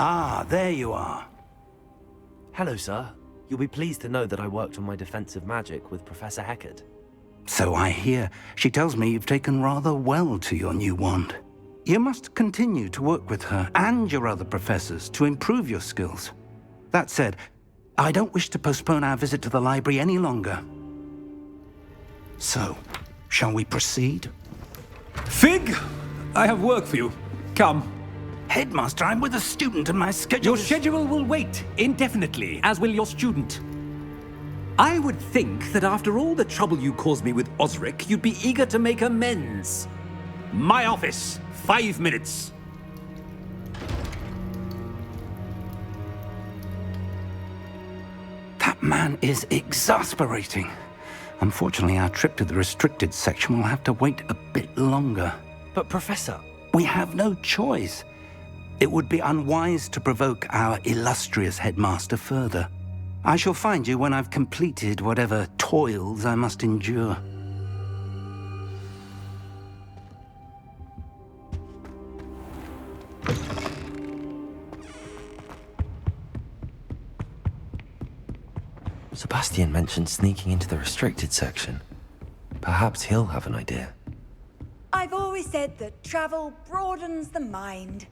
Ah, there you are. Hello, sir. You'll be pleased to know that I worked on my defensive magic with Professor Heckard. So I hear. She tells me you've taken rather well to your new wand. You must continue to work with her and your other professors to improve your skills. That said, I don't wish to postpone our visit to the library any longer. So, shall we proceed? Fig! I have work for you. Come. Headmaster, I'm with a student and my schedule Your schedule will wait indefinitely, as will your student. I would think that after all the trouble you caused me with Osric, you'd be eager to make amends. My office, 5 minutes. That man is exasperating. Unfortunately, our trip to the restricted section will have to wait a bit longer. But Professor... We have no choice. It would be unwise to provoke our illustrious headmaster further. I shall find you when I've completed whatever toils I must endure. Sebastian mentioned sneaking into the restricted section. Perhaps he'll have an idea. I've always said that travel broadens the mind.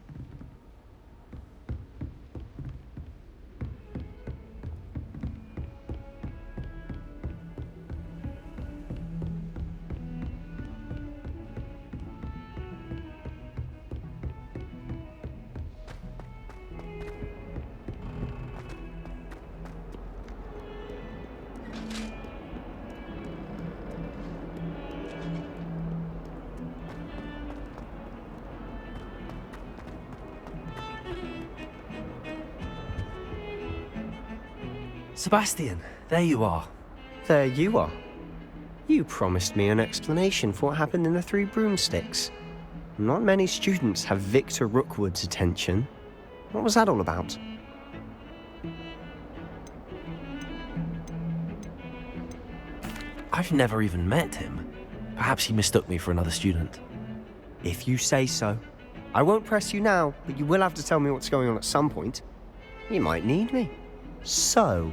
Sebastian, there you are. There you are. You promised me an explanation for what happened in the Three Broomsticks. Not many students have Victor Rookwood's attention. What was that all about? I've never even met him. Perhaps he mistook me for another student. If you say so. I won't press you now, but you will have to tell me what's going on at some point. You might need me. So,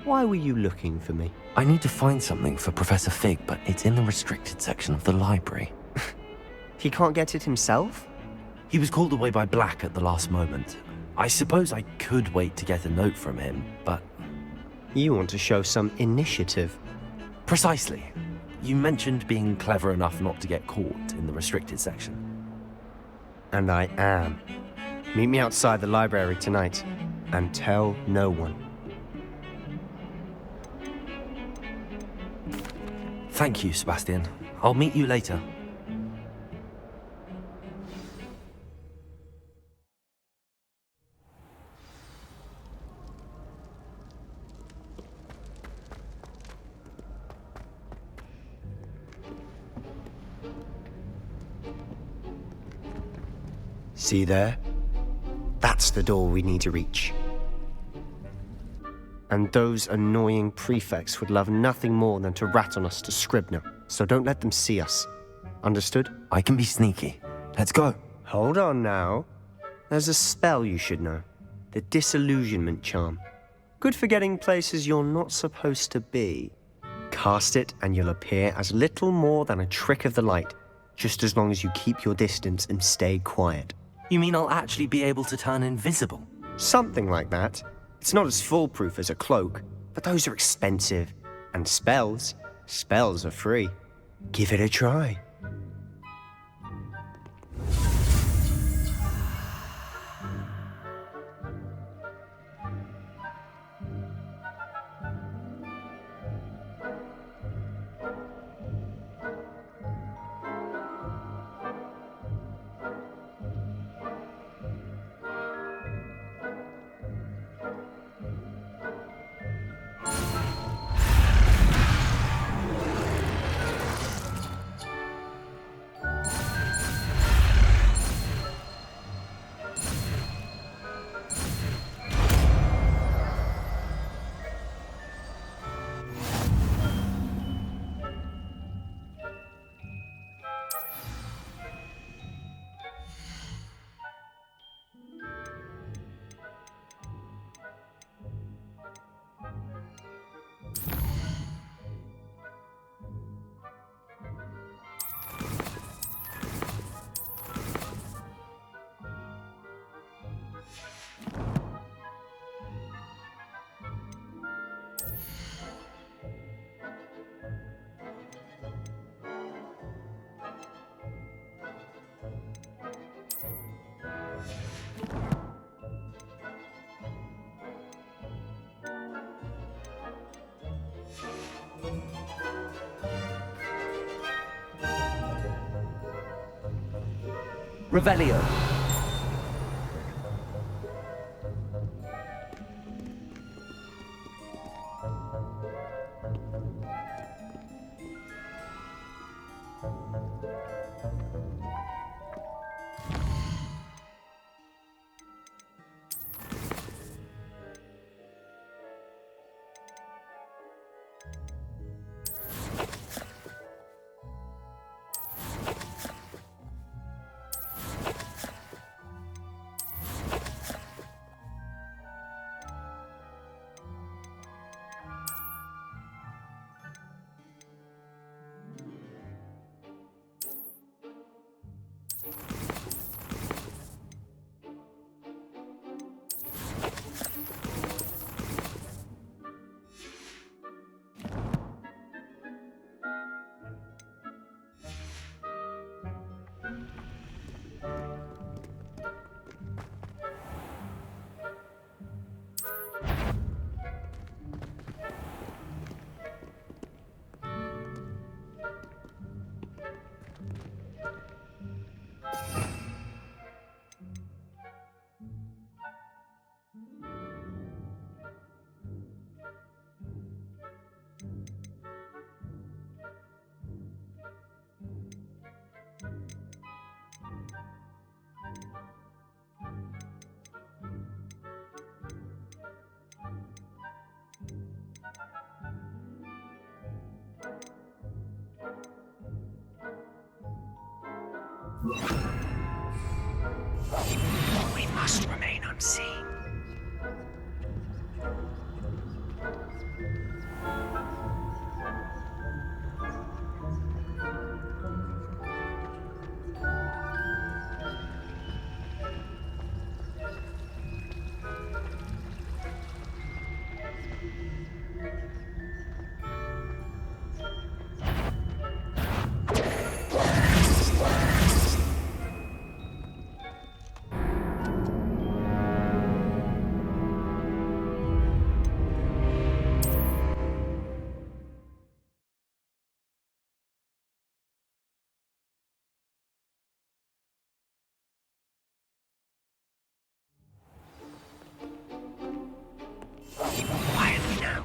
why were you looking for me? I need to find something for Professor Fig, but it's in the restricted section of the library. He can't get it himself? He was called away by Black at the last moment. I suppose I could wait to get a note from him, but... You want to show some initiative. Precisely. You mentioned being clever enough not to get caught in the restricted section. And I am. Meet me outside the library tonight, and tell no one. Thank you, Sebastian. I'll meet you later. See there? That's the door we need to reach. And those annoying prefects would love nothing more than to rat on us to Scribner, so don't let them see us. Understood? I can be sneaky. Let's go. Hold on now. There's a spell you should know. The Disillusionment Charm. Good for getting places you're not supposed to be. Cast it and you'll appear as little more than a trick of the light, just as long as you keep your distance and stay quiet. You mean I'll actually be able to turn invisible? Something like that. It's not as foolproof as a cloak, but those are expensive. And spells are free. Give it a try. Revelio. We must remain unseen. Quietly now.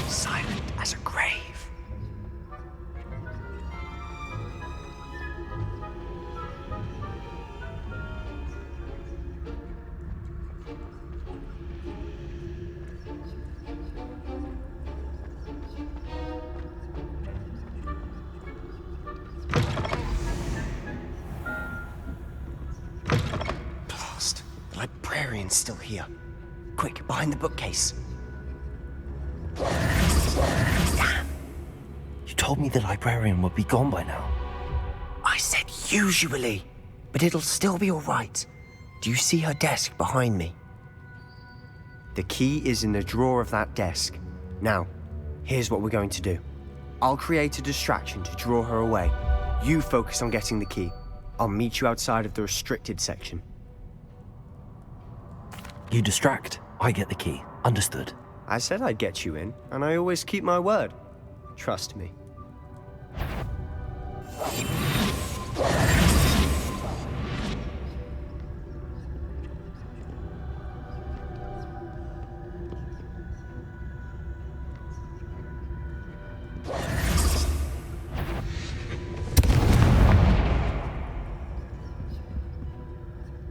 Silent as a grave. Blast! The librarian's still here. Quick, behind the bookcase. Damn! You told me the librarian would be gone by now. I said usually, but it'll still be all right. Do you see her desk behind me? The key is in the drawer of that desk. Now, here's what we're going to do. I'll create a distraction to draw her away. You focus on getting the key. I'll meet you outside of the restricted section. You distract, I get the key. Understood. I said I'd get you in, and I always keep my word. Trust me.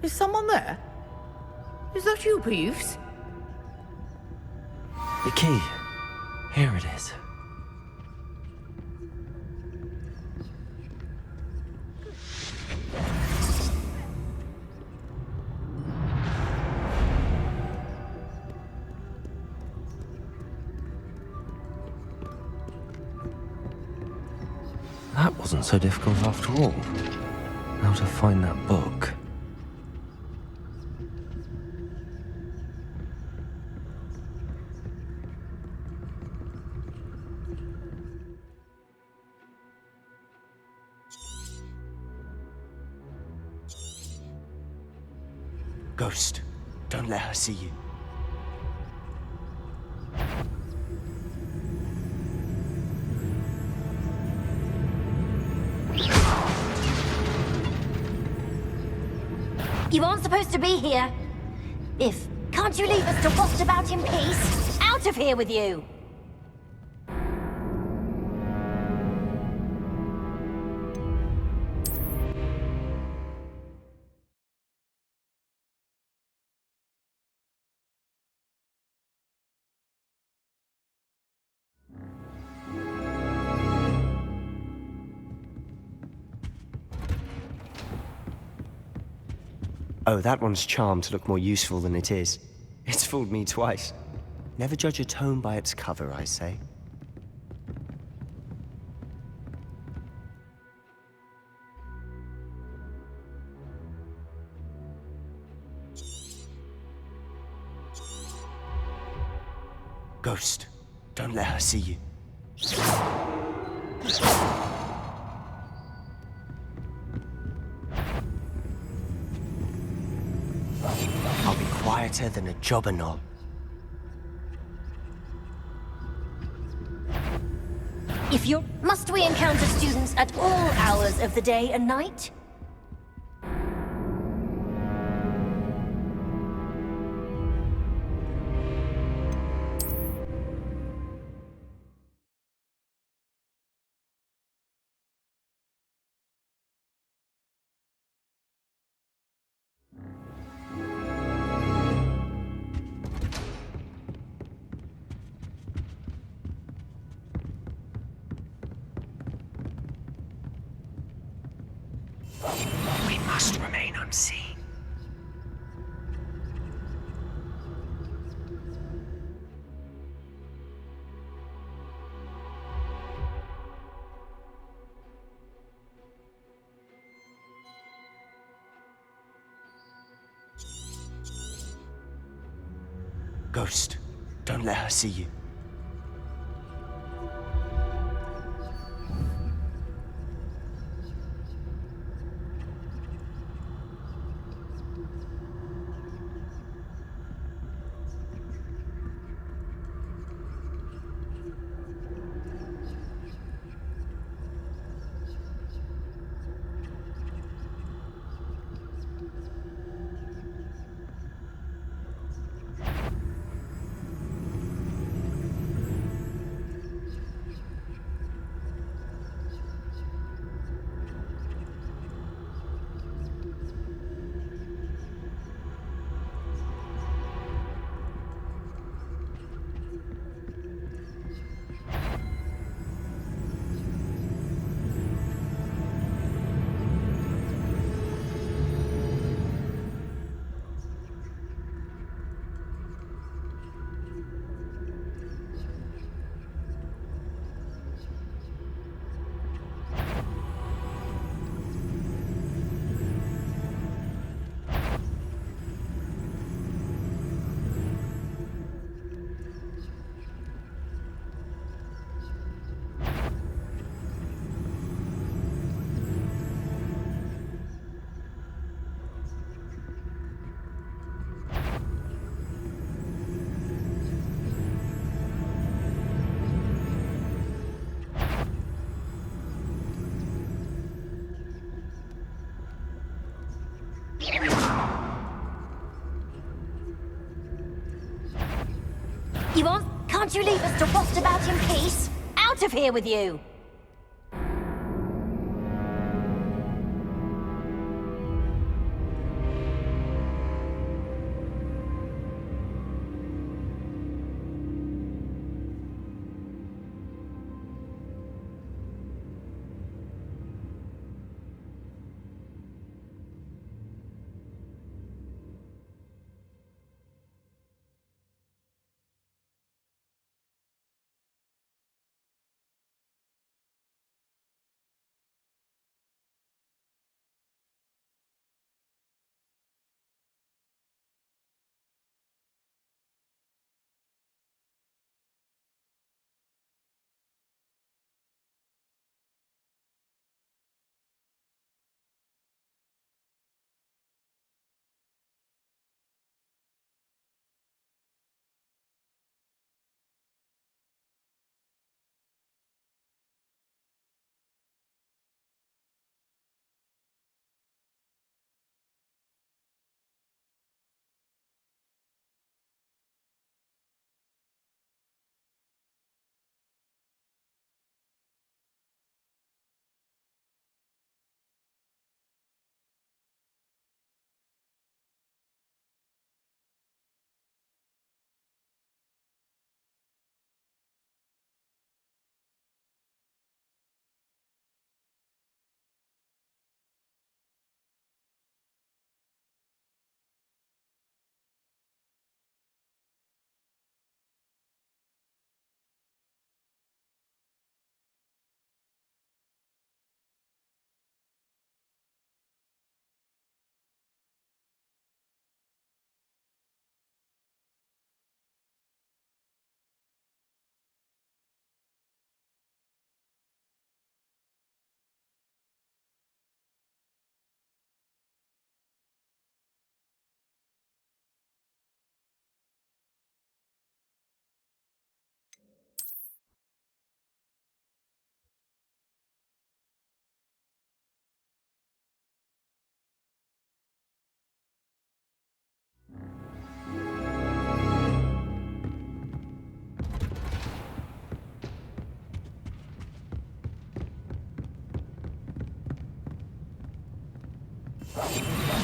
Is someone there? Is that you, Peeves? The key. Here it is. That wasn't so difficult after all. How to find that book. Ghost, don't let her see you. You aren't supposed to be here. If can't you leave us to waft about in peace? Out of here with you! Oh, that one's charmed to look more useful than it is. It's fooled me twice. Never judge a tome by its cover, I say. Ghost, don't let her see you. I'll be quieter than a jobberknoll. If you're... Must we encounter students at all hours of the day and night? We must remain unseen. Ghost, don't let her see you. You want? Can't you leave us to waft about in peace? Out of here with you!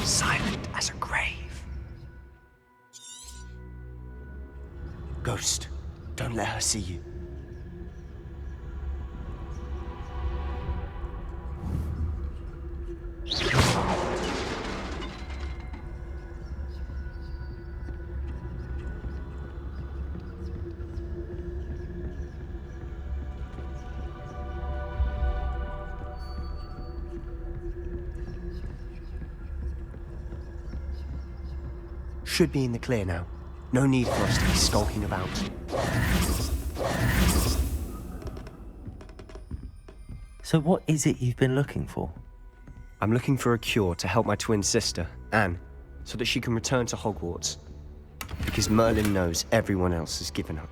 Silent as a grave. Ghost, don't let her see you. Should be in the clear now. No need for us to be skulking about. So what is it you've been looking for? I'm looking for a cure to help my twin sister, Anne, so that she can return to Hogwarts. Because Merlin knows everyone else has given up.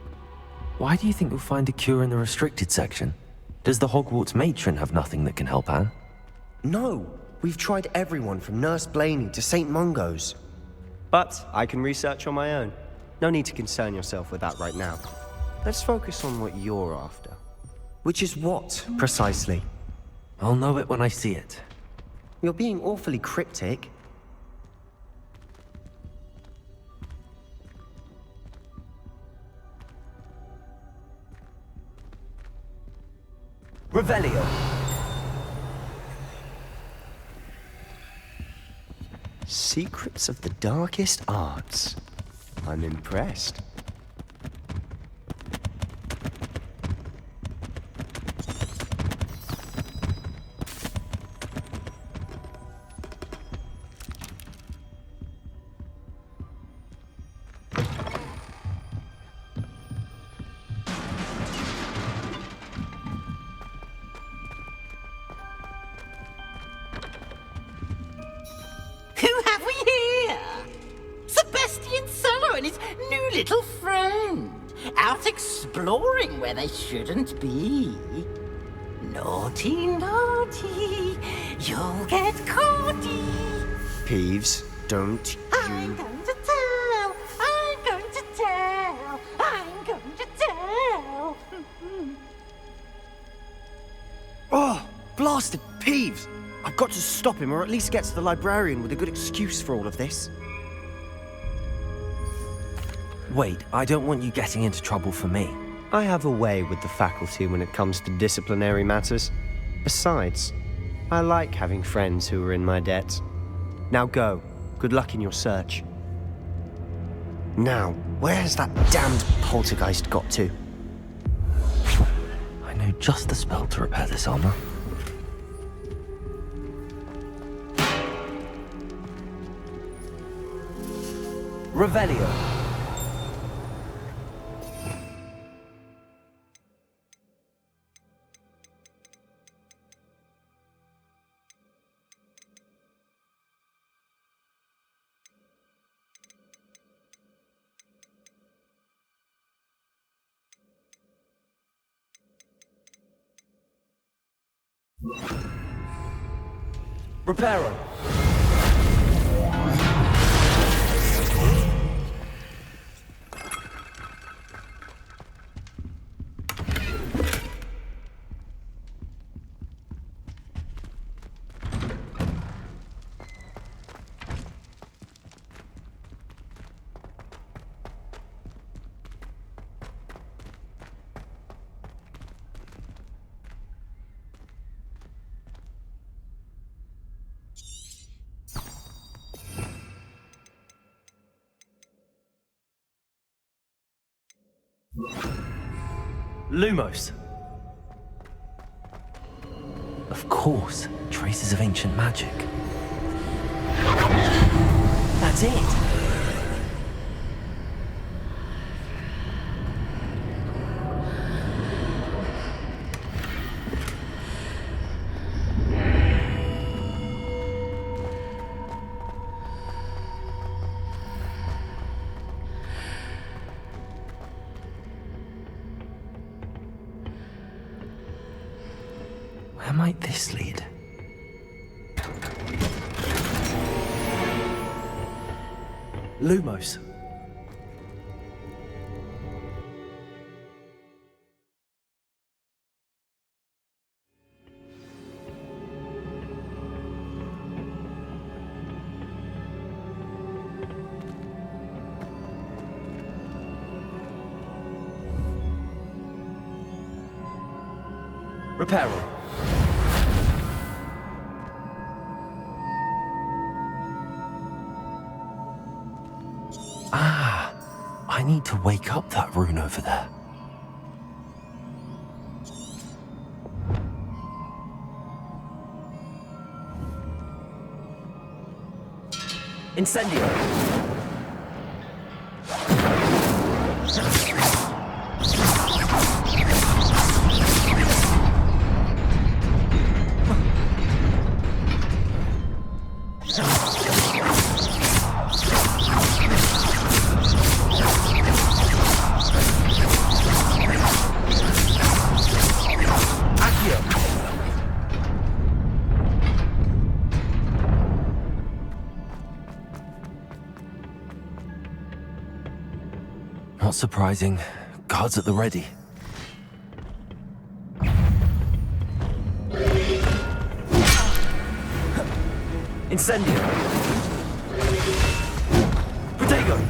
Why do you think you'll find a cure in the restricted section? Does the Hogwarts matron have nothing that can help Anne? No! We've tried everyone from Nurse Blaney to St. Mungo's. But I can research on my own. No need to concern yourself with that right now. Let's focus on what you're after. Which is what, precisely? I'll know it when I see it. You're being awfully cryptic. Revelio. Secrets of the darkest arts. I'm impressed. Who have we here? Sebastian Cello and his new little friend. Out exploring where they shouldn't be. Naughty, naughty, you'll get caughty. Peeves, don't I'm you... going to tell, I'm going to tell, I'm going Blasted Peeves! I've got to stop him, or at least get to the librarian with a good excuse for all of this. Wait, I don't want you getting into trouble for me. I have a way with the faculty when it comes to disciplinary matters. Besides, I like having friends who are in my debt. Now go. Good luck in your search. Now, where has that damned poltergeist got to? I know just the spell to repair this armor. Revelio. Reparo. Lumos. Of course, traces of ancient magic. That's it. Where might this lead? Lumos. Reparo. I need to wake up that rune over there. Incendio! Not surprising. Guards at the ready. Incendio! Protego!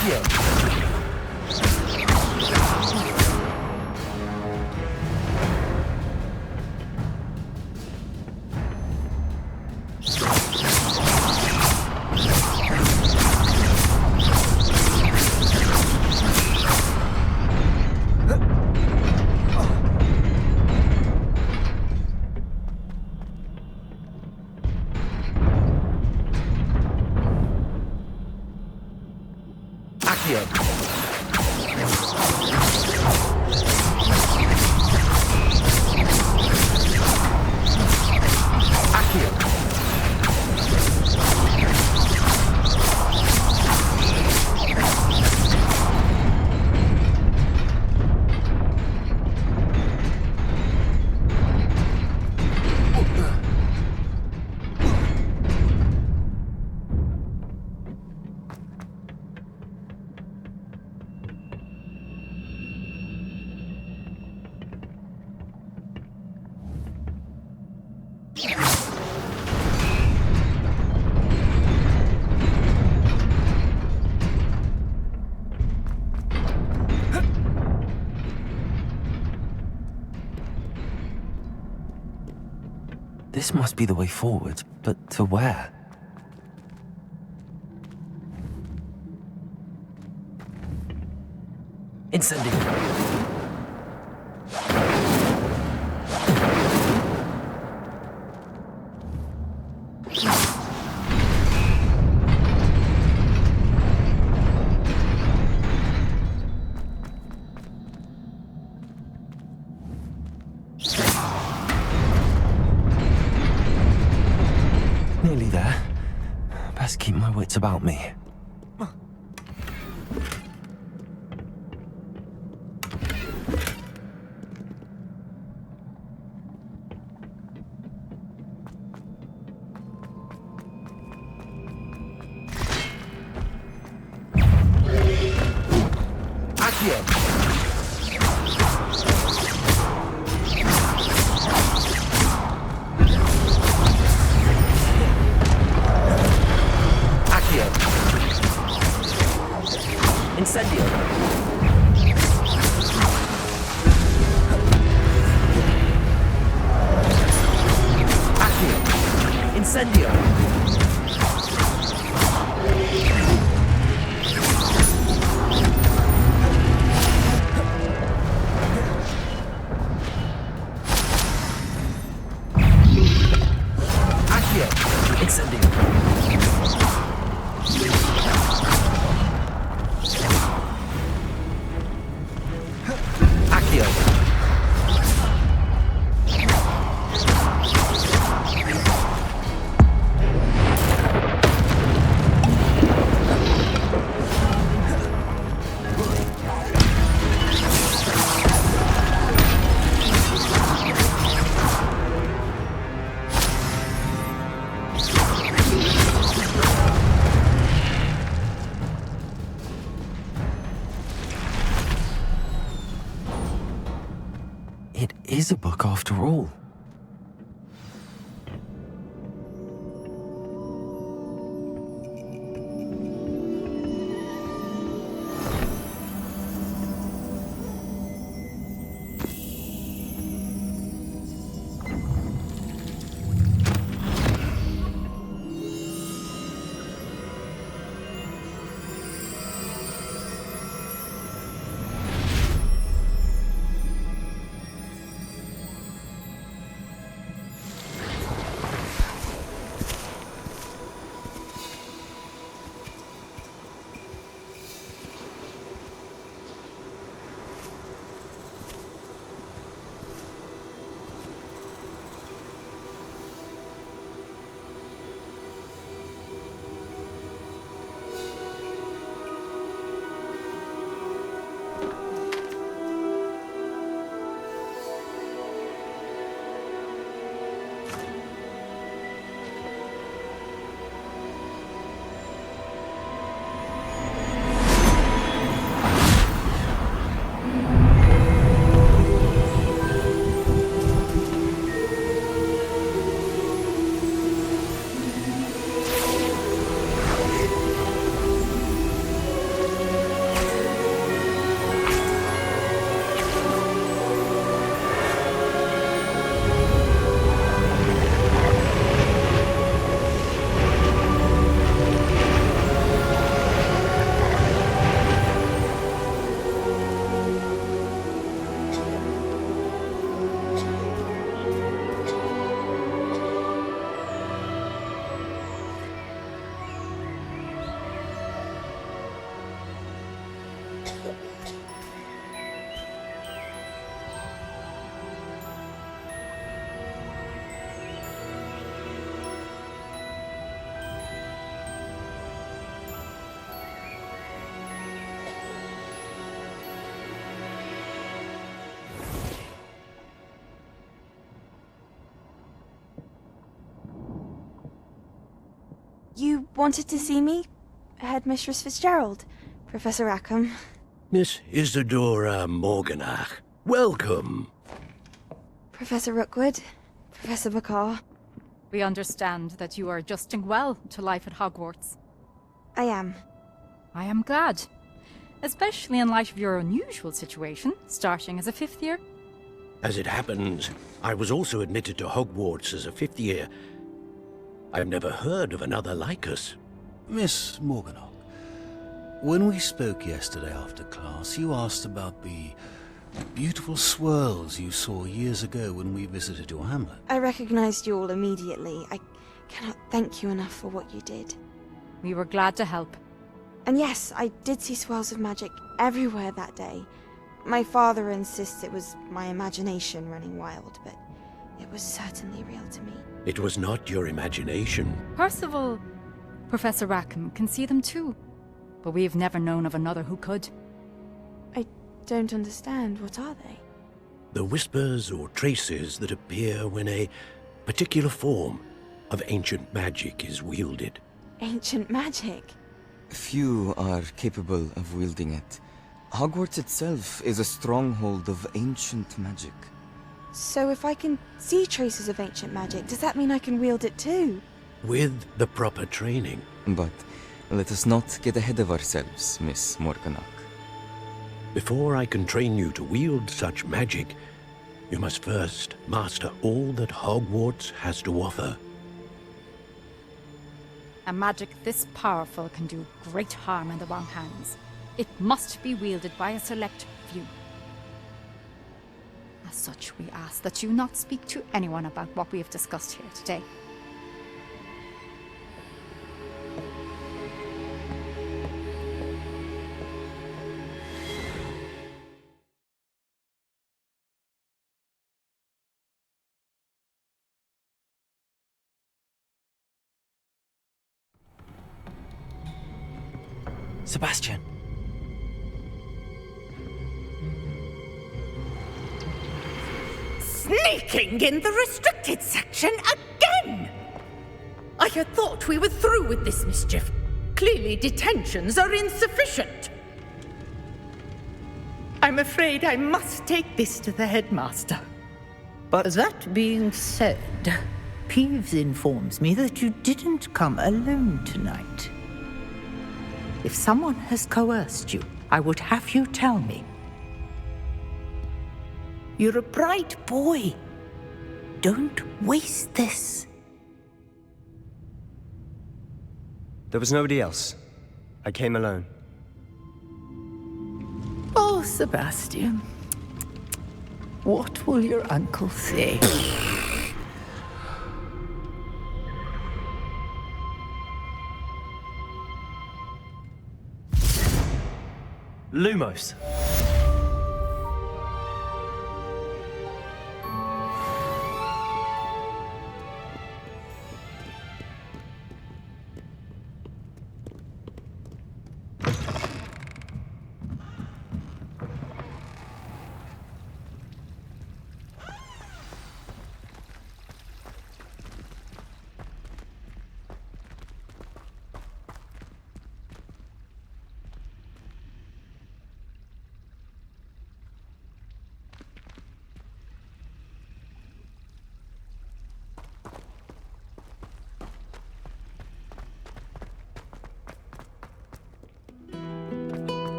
Accio! This must be the way forward, but to where? Incendio! Nearly there. Best keep my wits about me. Incendio! Accio! Incendio! Accio! Incendio! Accio! It is a book after all. You wanted to see me? Headmistress Fitzgerald, Professor Rackham. Miss Isadora Morganach, welcome. Professor Rookwood, Professor Bakar. We understand that you are adjusting well to life at Hogwarts. I am. I am glad. Especially in light of your unusual situation, starting as a 5th year. As it happens, I was also admitted to Hogwarts as a 5th year. I've never heard of another like us. Miss Morganach, when we spoke yesterday after class, you asked about the beautiful swirls you saw years ago when we visited your hamlet. I recognized you all immediately. I cannot thank you enough for what you did. We were glad to help. And yes, I did see swirls of magic everywhere that day. My father insists it was my imagination running wild, but it was certainly real to me. It was not your imagination. Percival, Professor Rackham can see them too. But we've never known of another who could. I don't understand. What are they? The whispers or traces that appear when a particular form of ancient magic is wielded. Ancient magic? Few are capable of wielding it. Hogwarts itself is a stronghold of ancient magic. So if I can see traces of ancient magic, does that mean I can wield it too? With the proper training. But let us not get ahead of ourselves, Miss Morganach. Before I can train you to wield such magic, you must first master all that Hogwarts has to offer. A magic this powerful can do great harm in the wrong hands. It must be wielded by a select few. As such, we ask that you not speak to anyone about what we have discussed here today. Sebastian. Sneaking in the restricted section again! I had thought we were through with this mischief. Clearly detentions are insufficient. I'm afraid I must take this to the headmaster. But that being said, Peeves informs me that you didn't come alone tonight. If someone has coerced you, I would have you tell me. You're a bright boy. Don't waste this. There was nobody else. I came alone. Oh, Sebastian. What will your uncle say? Lumos.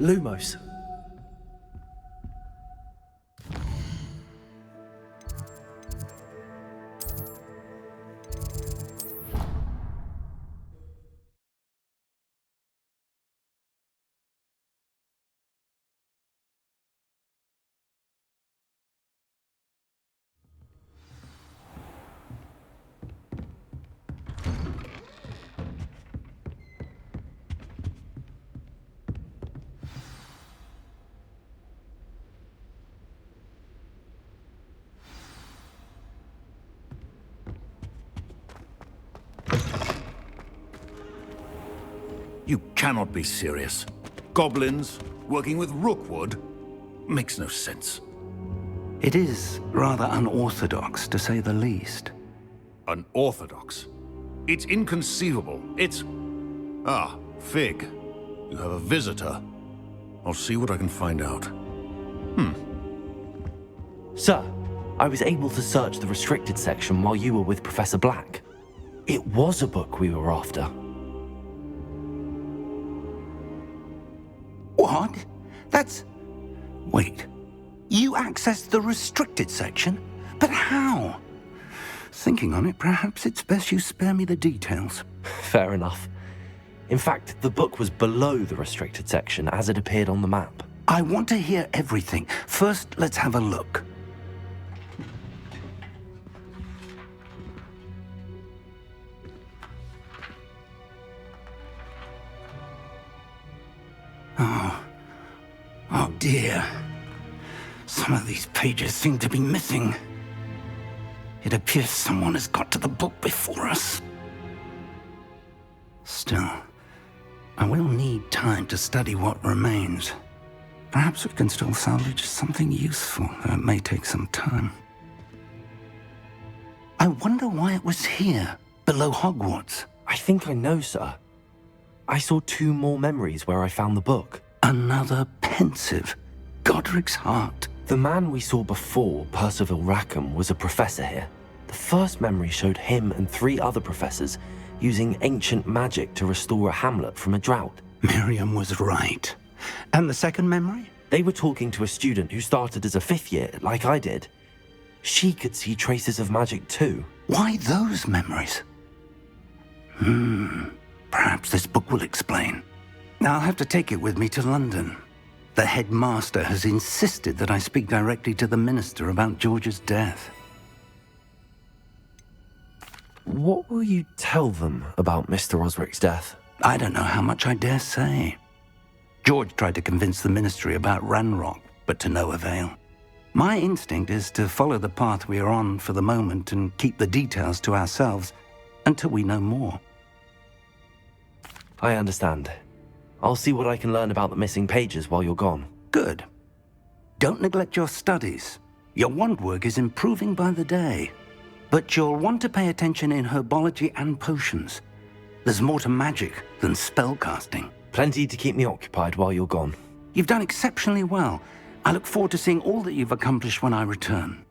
Lumos. You cannot be serious. Goblins working with Rookwood? Makes no sense. It is rather unorthodox, to say the least. Unorthodox? It's inconceivable. It's... Ah, Fig. You have a visitor. I'll see what I can find out. Sir, I was able to search the restricted section while you were with Professor Black. It was a book we were after. What? That's... Wait. You accessed the restricted section? But how? Thinking on it, perhaps it's best you spare me the details. Fair enough. In fact, the book was below the restricted section as it appeared on the map. I want to hear everything. First, let's have a look. Oh dear. Some of these pages seem to be missing. It appears someone has got to the book before us. Still, I will need time to study what remains. Perhaps we can still salvage something useful, though it may take some time. I wonder why it was here, below Hogwarts. I think I know, sir. I saw 2 more memories where I found the book. Another pensive. Godric's heart. The man we saw before, Percival Rackham, was a professor here. The first memory showed him and 3 other professors using ancient magic to restore a hamlet from a drought. Miriam was right. And the second memory? They were talking to a student who started as a 5th year, like I did. She could see traces of magic too. Why those memories? Perhaps this book will explain. I'll have to take it with me to London. The headmaster has insisted that I speak directly to the minister about George's death. What will you tell them about Mr. Osric's death? I don't know how much I dare say. George tried to convince the ministry about Ranrock, but to no avail. My instinct is to follow the path we are on for the moment and keep the details to ourselves until we know more. I understand. I'll see what I can learn about the missing pages while you're gone. Good. Don't neglect your studies. Your wand work is improving by the day. But you'll want to pay attention in herbology and potions. There's more to magic than spellcasting. Plenty to keep me occupied while you're gone. You've done exceptionally well. I look forward to seeing all that you've accomplished when I return.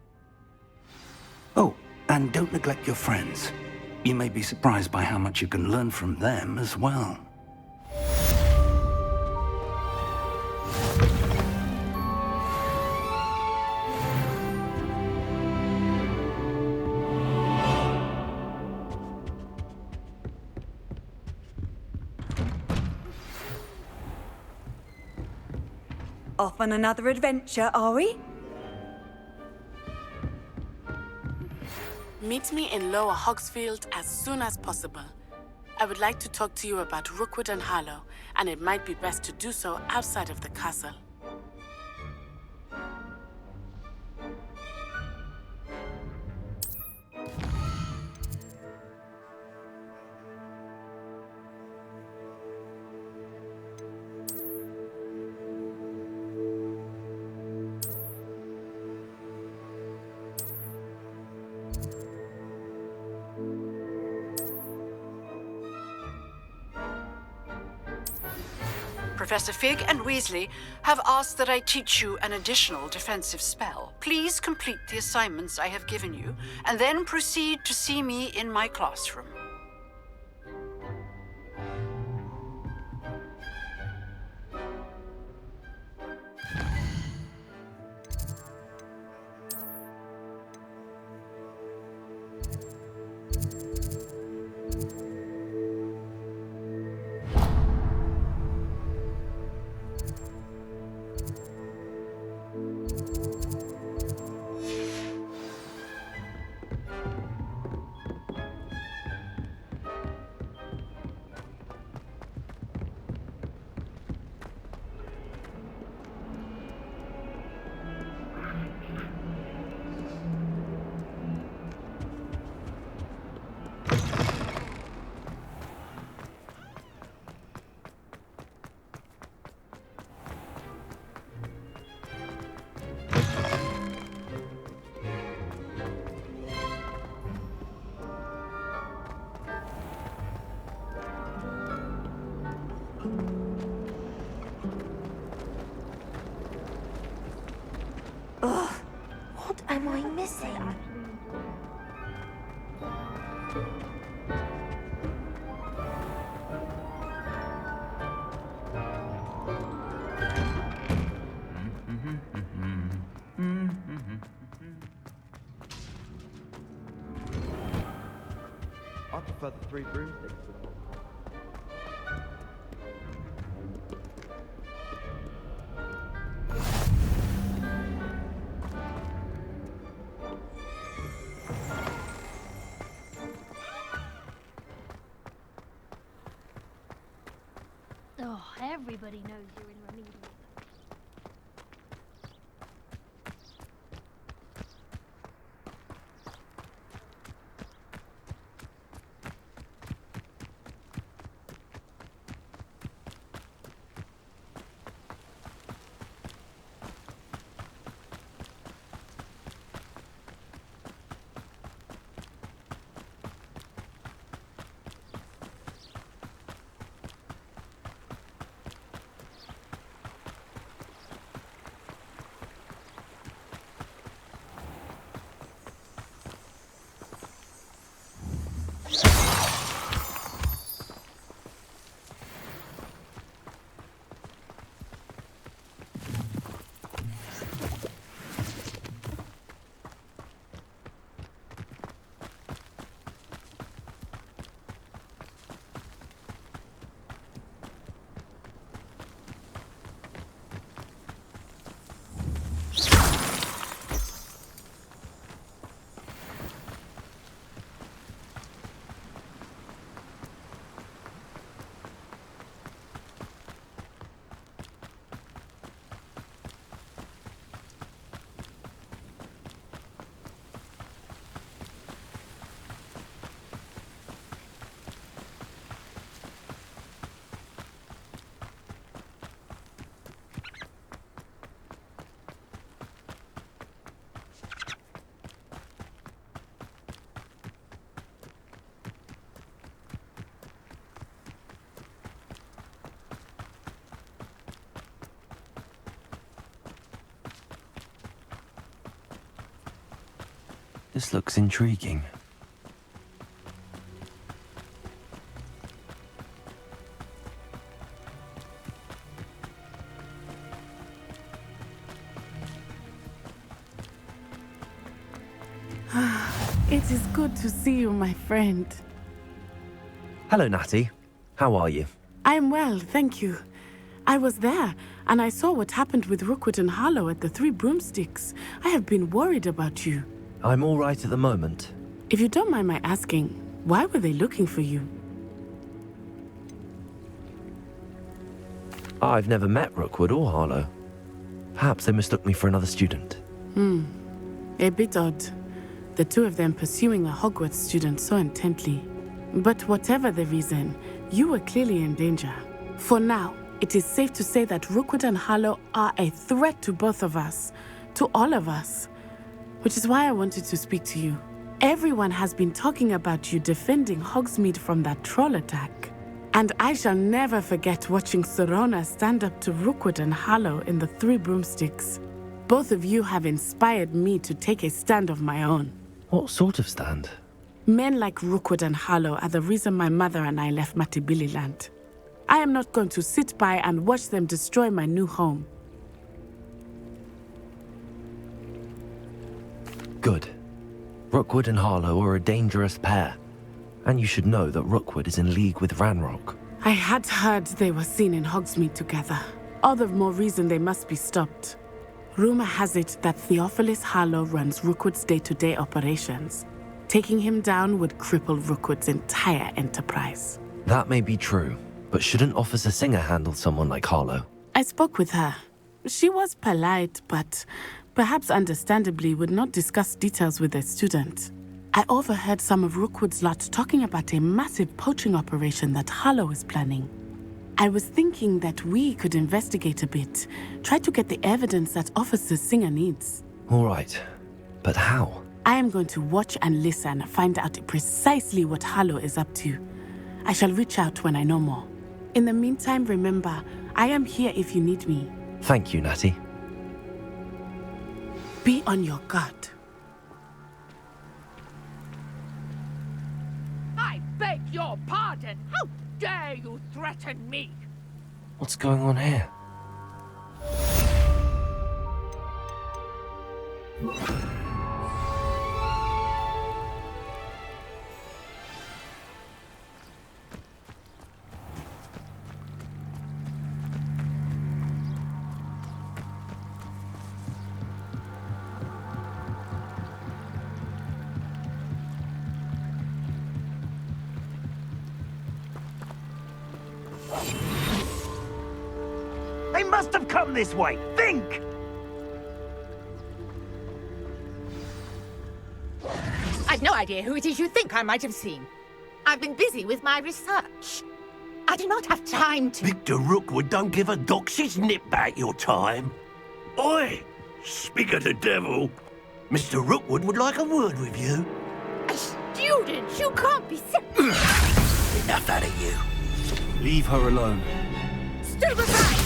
Oh, and don't neglect your friends. You may be surprised by how much you can learn from them as well. Off on another adventure, are we? Meet me in Lower Hogsfield as soon as possible. I would like to talk to you about Rookwood and Harlow, and it might be best to do so outside of the castle. Professor Fig and Weasley have asked that I teach you an additional defensive spell. Please complete the assignments I have given you, and then proceed to see me in my classroom. missing? I prefer the 3 broomsticks. Oh, everybody knows you're in remedial. This looks intriguing. It is good to see you, my friend. Hello, Natty. How are you? I'm well, thank you. I was there, and I saw what happened with Rookwood and Harlow at the 3 Broomsticks. I have been worried about you. I'm all right at the moment. If you don't mind my asking, why were they looking for you? I've never met Rookwood or Harlow. Perhaps they mistook me for another student. A bit odd. The two of them pursuing a Hogwarts student so intently. But whatever the reason, you were clearly in danger. For now, it is safe to say that Rookwood and Harlow are a threat to both of us, to all of us. Which is why I wanted to speak to you. Everyone has been talking about you defending Hogsmeade from that troll attack. And I shall never forget watching Serona stand up to Rookwood and Harlow in the 3 Broomsticks. Both of you have inspired me to take a stand of my own. What sort of stand? Men like Rookwood and Harlow are the reason my mother and I left Matibili Land. I am not going to sit by and watch them destroy my new home. Good. Rookwood and Harlow are a dangerous pair. And you should know that Rookwood is in league with Ranrock. I had heard they were seen in Hogsmeade together. All the more reason they must be stopped. Rumor has it that Theophilus Harlow runs Rookwood's day-to-day operations. Taking him down would cripple Rookwood's entire enterprise. That may be true, but shouldn't Officer Singer handle someone like Harlow? I spoke with her. She was polite, but perhaps understandably would not discuss details with a student. I overheard some of Rookwood's lot talking about a massive poaching operation that Harlow is planning. I was thinking that we could investigate a bit, try to get the evidence that Officer Singer needs. All right, but how? I am going to watch and listen, find out precisely what Harlow is up to. I shall reach out when I know more. In the meantime, remember, I am here if you need me. Thank you, Natty. Be on your guard. your pardon! How dare you threaten me? What's going on here? They must have come this way. Think! I've no idea who it is you think I might have seen. I've been busy with my research. I do not have time to... Victor Rookwood don't give a doxy's nip back your time. Oi! Speak of the devil. Mr. Rookwood would like a word with you. A student? You can't be Enough out of you. Leave her alone. Stand aside!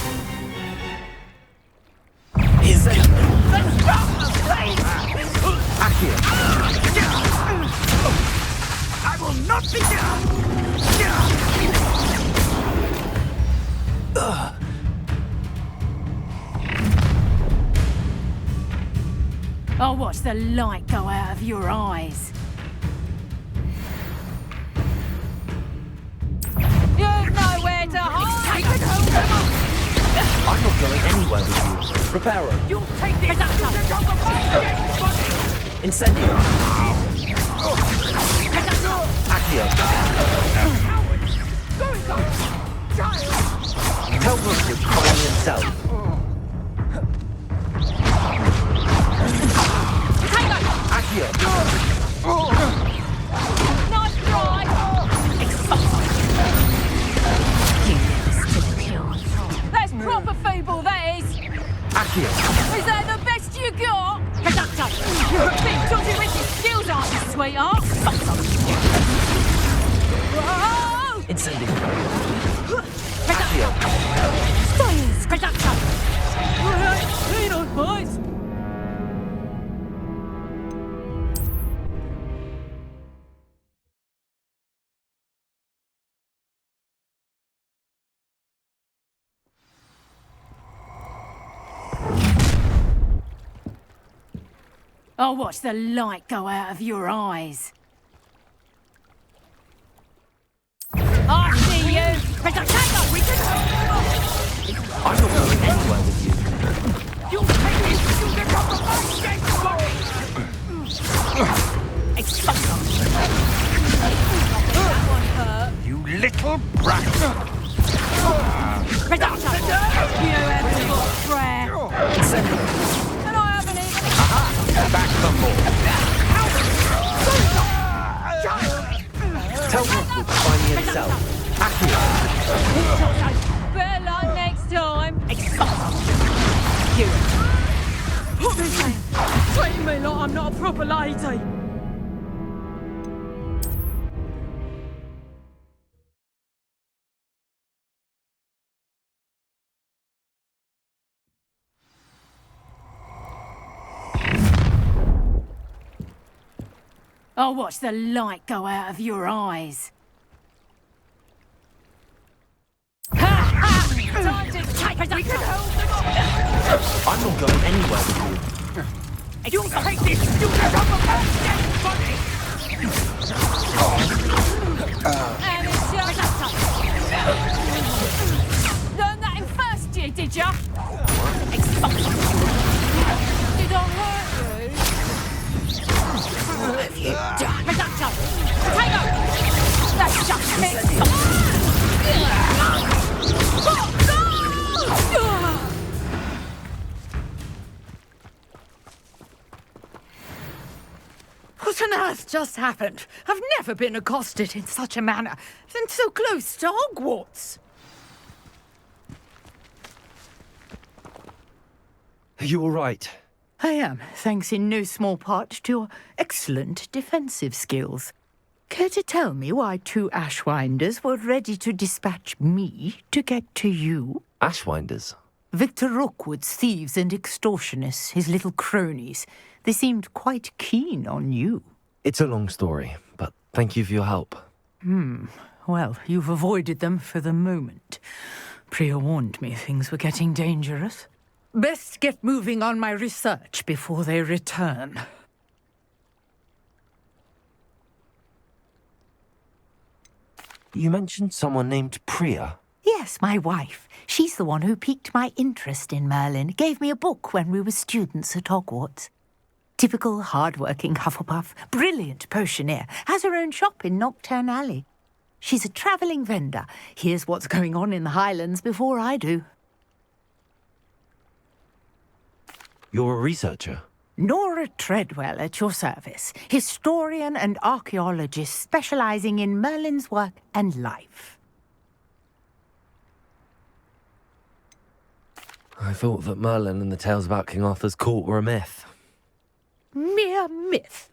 Is it? Let's drop the place! Akio! I will not be down! I'll watch the light go out of your eyes. You've nowhere to hide! I'm not going anywhere with you. Prepare her. You'll take this! Incendio. Akio. Tell Rookwood to find me himself. Akio. Nice try! That's proper feeble, that is! Akio. Is that the best you got? Big dodgy with your skills, aren't you, sweetheart? Whoa! Incendio. Akio. Stay, conductor! Alright, lean on, boys! I'll watch the light go out of your eyes. I see you! I'm not going anywhere with you. You'll take this! You'll get up You little brat! You haven't got prayer. And I haven't even... Back some more. Tell Rookwood to find me himself. Akio. Better luck next time. What are they saying? Treating me like I'm not a proper lady. I'll watch the light go out of your eyes. Time to take us up. I'm not going anywhere with you. You'll take this! You'll get up buddy! And it's just... Learned that in first year, did ya? Did I hurt you? What have you done? That's just mixed. What on earth just happened? I've never been accosted in such a manner, and so close to Hogwarts. Are you all right? I am, thanks in no small part to your excellent defensive skills. Care to tell me why two Ashwinders were ready to dispatch me to get to you? Ashwinders? Victor Rookwood's thieves and extortionists, his little cronies. They seemed quite keen on you. It's a long story, but thank you for your help. Well, you've avoided them for the moment. Priya warned me things were getting dangerous. Best get moving on my research before they return. You mentioned someone named Priya. Yes, my wife. She's the one who piqued my interest in Merlin. Gave me a book when we were students at Hogwarts. Typical hard-working Hufflepuff, brilliant potioneer, has her own shop in Nocturne Alley. She's a travelling vendor. Hears what's going on in the Highlands before I do. You're a researcher? Nora Treadwell at your service. Historian and archaeologist specialising in Merlin's work and life. I thought that Merlin and the tales about King Arthur's court were a myth. Mere myth.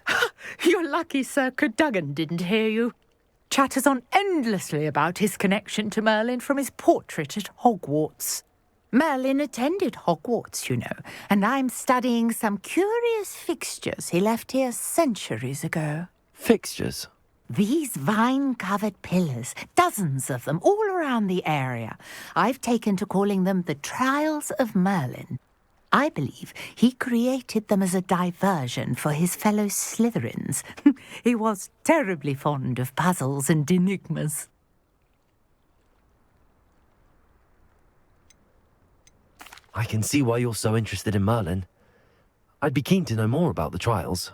You're lucky Sir Cadogan didn't hear you. Chatters on endlessly about his connection to Merlin from his portrait at Hogwarts. Merlin attended Hogwarts, you know, and I'm studying some curious fixtures he left here centuries ago. Fixtures? These vine-covered pillars, dozens of them, all around the area. I've taken to calling them the Trials of Merlin. I believe he created them as a diversion for his fellow Slytherins. He was terribly fond of puzzles and enigmas. I can see why you're so interested in Merlin. I'd be keen to know more about the trials.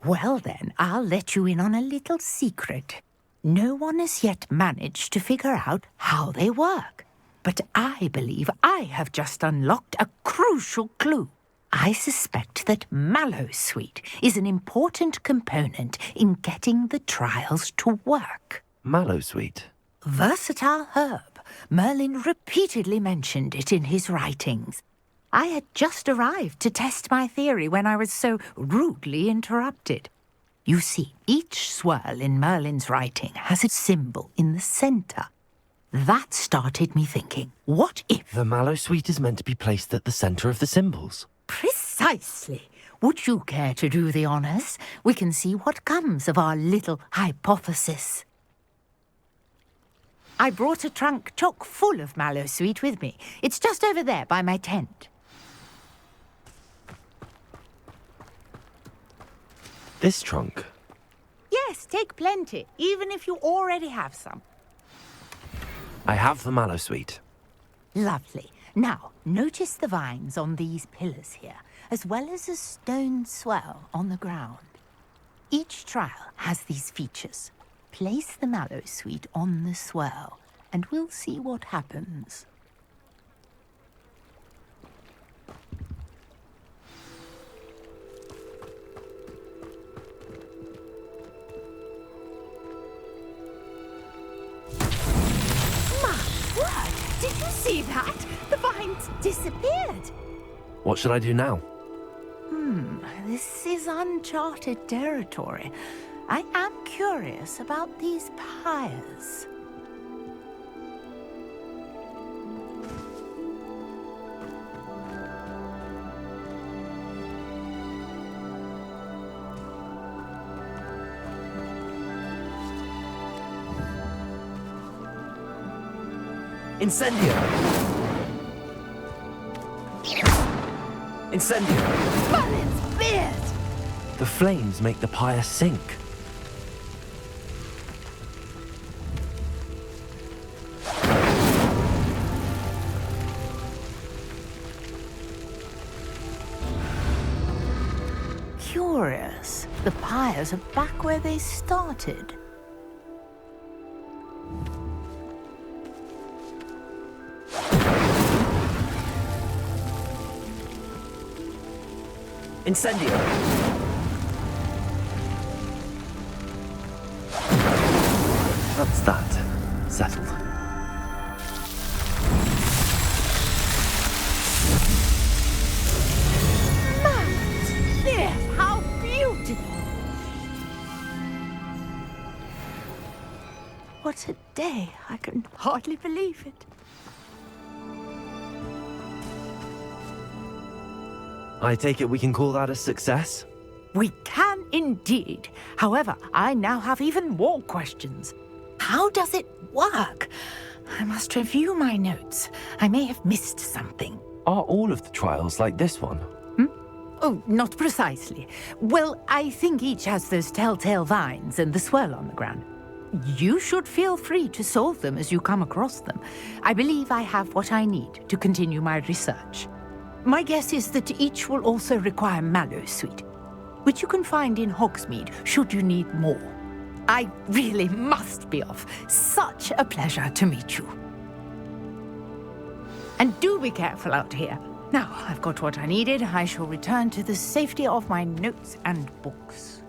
Well then, I'll let you in on a little secret. No one has yet managed to figure out how they work. But I believe I have just unlocked a crucial clue. I suspect that Mallowsweet is an important component in getting the trials to work. Mallowsweet? Versatile herb. Merlin repeatedly mentioned it in his writings. I had just arrived to test my theory when I was so rudely interrupted. You see, each swirl in Merlin's writing has a symbol in the centre. That started me thinking, what if... The Mallowsweet is meant to be placed at the centre of the symbols. Precisely. Would you care to do the honours? We can see what comes of our little hypothesis. I brought a trunk chock full of Mallowsweet with me. It's just over there by my tent. This trunk? Yes, take plenty, even if you already have some. I have the Mallowsweet. Lovely. Now, notice the vines on these pillars here, as well as a stone swell on the ground. Each trial has these features. Place the Mallowsweet on the swirl, and we'll see what happens. My word! Did you see that? The vines disappeared. What should I do now? This is uncharted territory. I am curious about these pyres. Incendio! Incendio! Merlin's beard! The flames make the pyre sink. Curious. The pyres are back where they started. Incendio! That's that. Settled. Yes, how beautiful! What a day. I can hardly believe it. I take it we can call that a success? We can indeed. However, I now have even more questions. How does it work? I must review my notes. I may have missed something. Are all of the trials like this one? Oh, not precisely. Well, I think each has those telltale vines and the swirl on the ground. You should feel free to solve them as you come across them. I believe I have what I need to continue my research. My guess is that each will also require mallow sweet, which you can find in Hogsmeade should you need more. I really must be off. Such a pleasure to meet you. And do be careful out here. Now I've got what I needed. I shall return to the safety of my notes and books.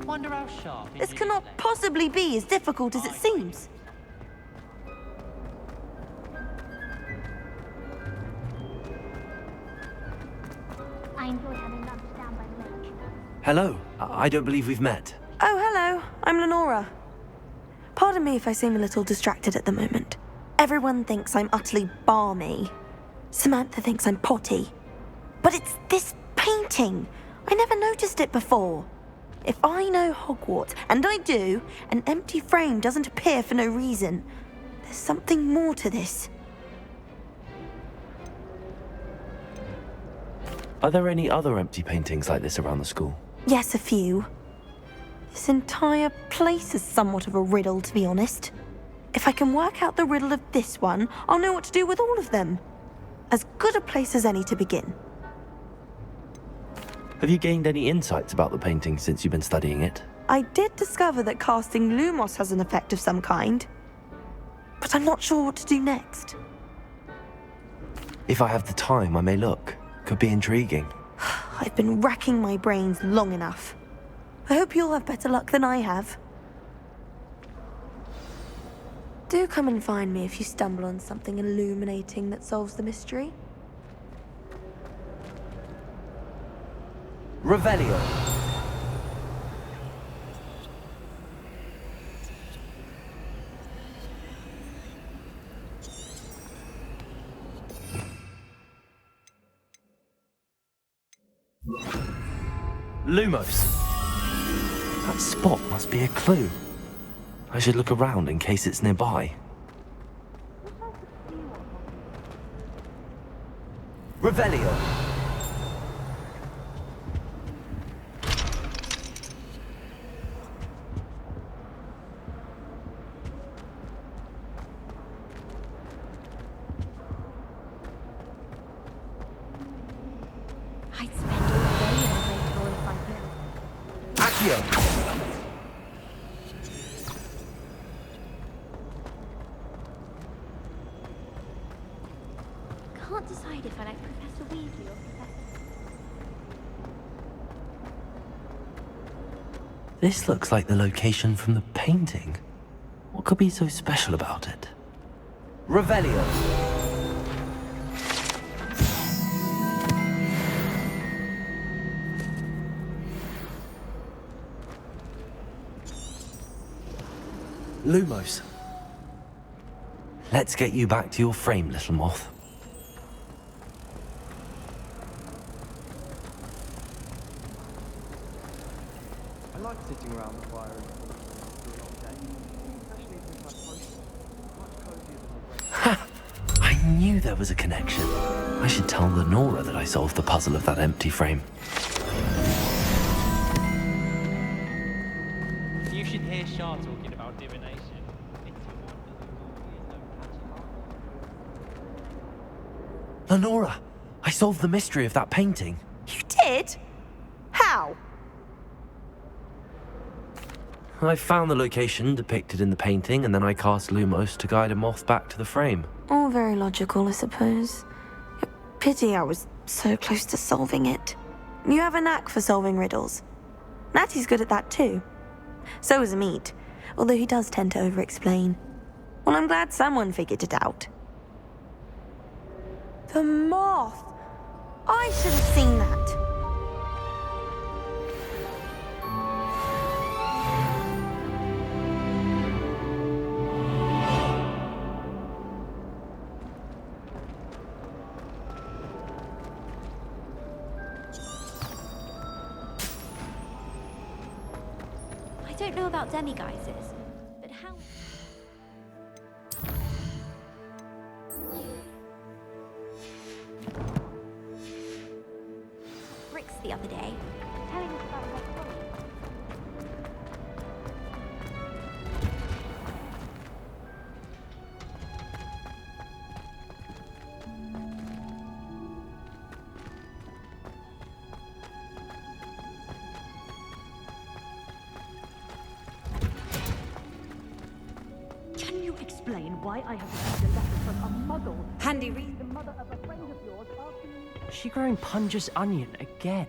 Wonder how sharp. This cannot possibly be as difficult as it seems. I enjoyed having lunch down by the lake. Hello, I don't believe we've met. Oh, hello. I'm Lenora. Pardon me if I seem a little distracted at the moment. Everyone thinks I'm utterly balmy. Samantha thinks I'm potty. But it's this painting. I never noticed it before. If I know Hogwarts, and I do, an empty frame doesn't appear for no reason. There's something more to this. Are there any other empty paintings like this around the school? Yes, a few. This entire place is somewhat of a riddle, to be honest. If I can work out the riddle of this one, I'll know what to do with all of them. As good a place as any to begin. Have you gained any insights about the painting since you've been studying it? I did discover that casting Lumos has an effect of some kind, but I'm not sure what to do next. If I have the time, I may look. Could be intriguing. I've been racking my brains long enough. I hope you'll have better luck than I have. Do come and find me if you stumble on something illuminating that solves the mystery. Revelio. Lumos. That spot must be a clue. I should look around in case it's nearby. Revelio. I'd spend all day in a great hall if I could. Accio. Can't decide if I like Professor Weasley or Professor... This looks like the location from the painting. What could be so special about it? Revelio. Lumos. Let's get you back to your frame, little moth. I like sitting around the fire and for a long day, especially since I'm potion. Much cozier than the break. Ha! I knew there was a connection. I should tell Lenora that I solved the puzzle of that empty frame. You should hear Shah talking about divination. Lenora, I solved the mystery of that painting. You did? How? I found the location depicted in the painting, and then I cast Lumos to guide a moth back to the frame. All very logical, I suppose. Pity I was so close to solving it. You have a knack for solving riddles. Natty's good at that too. So is Amit, although he does tend to over-explain. Well, I'm glad someone figured it out. The moth! I should have seen that. I don't know about demiguises, but how... Bricks the other day, telling us about what Can you explain why I have received a letter from a muggle? Handy read. The mother of a friend of yours asking me... Is she growing Punja's onion again?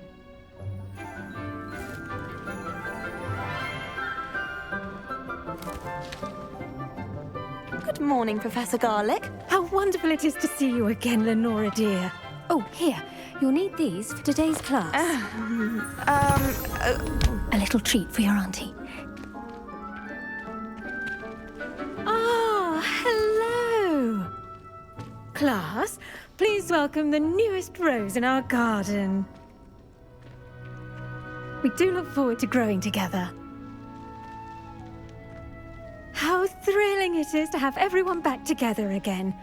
Good morning, Professor Garlick. How wonderful it is to see you again, Lenora dear. Oh, here. You'll need these for today's class. A little treat for your auntie. Ah, hello. Class, please welcome the newest rose in our garden. We do look forward to growing together. How thrilling it is to have everyone back together again.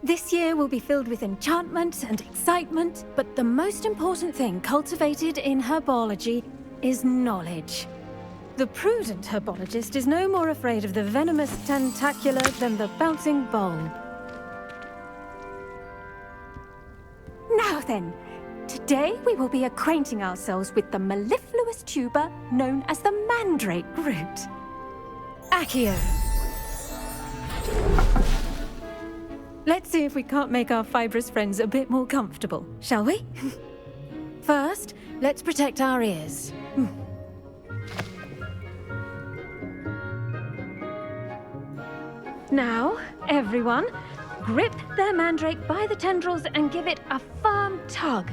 This year will be filled with enchantment and excitement, but the most important thing cultivated in herbology is knowledge. The prudent herbologist is no more afraid of the venomous tentacula than the bouncing ball. Now then, today we will be acquainting ourselves with the mellifluous tuber known as the mandrake root. Accio. Let's see if we can't make our fibrous friends a bit more comfortable, shall we? First, let's protect our ears. Now, everyone, grip their mandrake by the tendrils and give it a firm tug.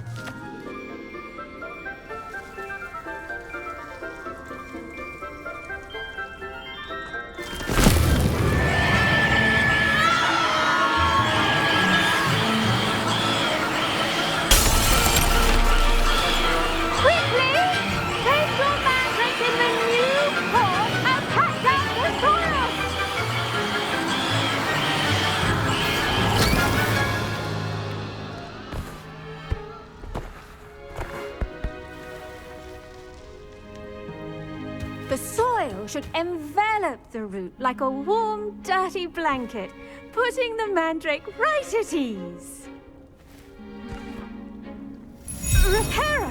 The soil should envelop the root like a warm, dirty blanket, putting the mandrake right at ease. Reparo!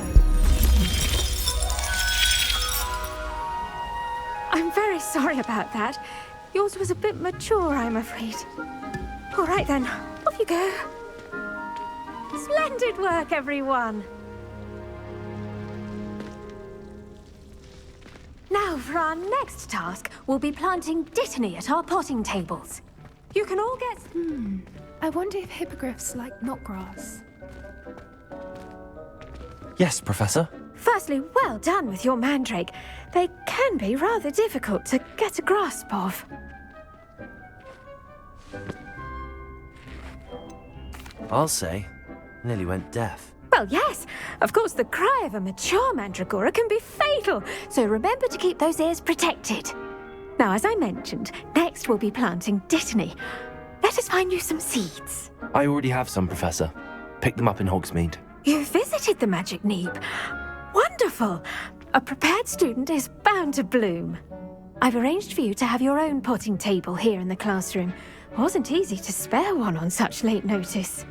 I'm very sorry about that. Yours was a bit mature, I'm afraid. All right then, off you go. Splendid work, everyone. Now, for our next task, we'll be planting dittany at our potting tables. You can all get... I wonder if hippogriffs like knotgrass. Yes, Professor. Firstly, well done with your mandrake. They can be rather difficult to get a grasp of. I'll say, nearly went deaf. Well, yes. Of course, the cry of a mature mandragora can be fatal, so remember to keep those ears protected. Now, as I mentioned, next we'll be planting dittany. Let us find you some seeds. I already have some, Professor. Picked them up in Hogsmeade. You visited the Magic Neep. Wonderful. A prepared student is bound to bloom. I've arranged for you to have your own potting table here in the classroom. Wasn't easy to spare one on such late notice.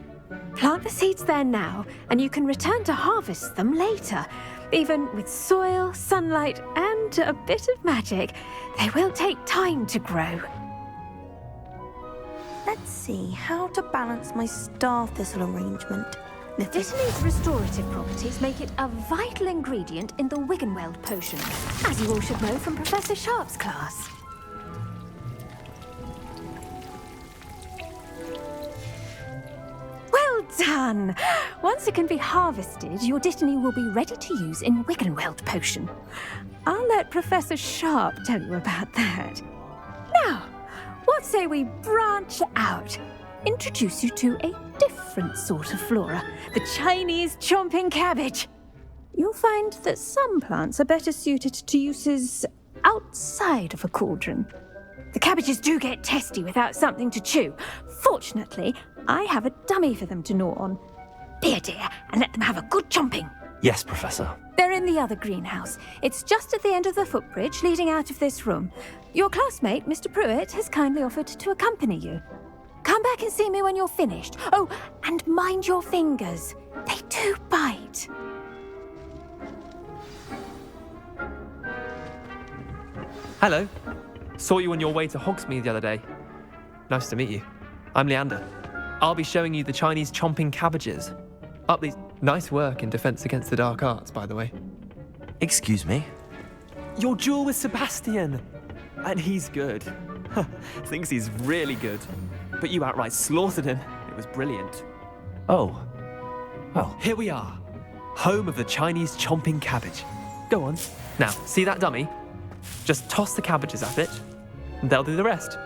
Plant the seeds there now, and you can return to harvest them later. Even with soil, sunlight, and a bit of magic, they will take time to grow. Let's see how to balance my star thistle arrangement. Dittany's restorative properties make it a vital ingredient in the Wiggenweld potion, as you all should know from Professor Sharp's class. Well done! Once it can be harvested, your dittany will be ready to use in Wiggenweld potion. I'll let Professor Sharp tell you about that. Now, what say we branch out? Introduce you to a different sort of flora, the Chinese chomping cabbage. You'll find that some plants are better suited to uses outside of a cauldron. The cabbages do get testy without something to chew. Fortunately, I have a dummy for them to gnaw on. Be a dear and let them have a good chomping. Yes, Professor. They're in the other greenhouse. It's just at the end of the footbridge leading out of this room. Your classmate, Mr. Pruitt, has kindly offered to accompany you. Come back and see me when you're finished. Oh, and mind your fingers. They do bite. Hello. Saw you on your way to Hogsmeade the other day. Nice to meet you. I'm Leander. I'll be showing you the Chinese chomping cabbages. Up these... Nice work in Defense Against the Dark Arts, by the way. Excuse me? Your duel with Sebastian. And he's good. Thinks he's really good. But you outright slaughtered him. It was brilliant. Oh. Well. Here we are. Home of the Chinese chomping cabbage. Go on. Now, see that dummy? Just toss the cabbages at it, and they'll do the rest.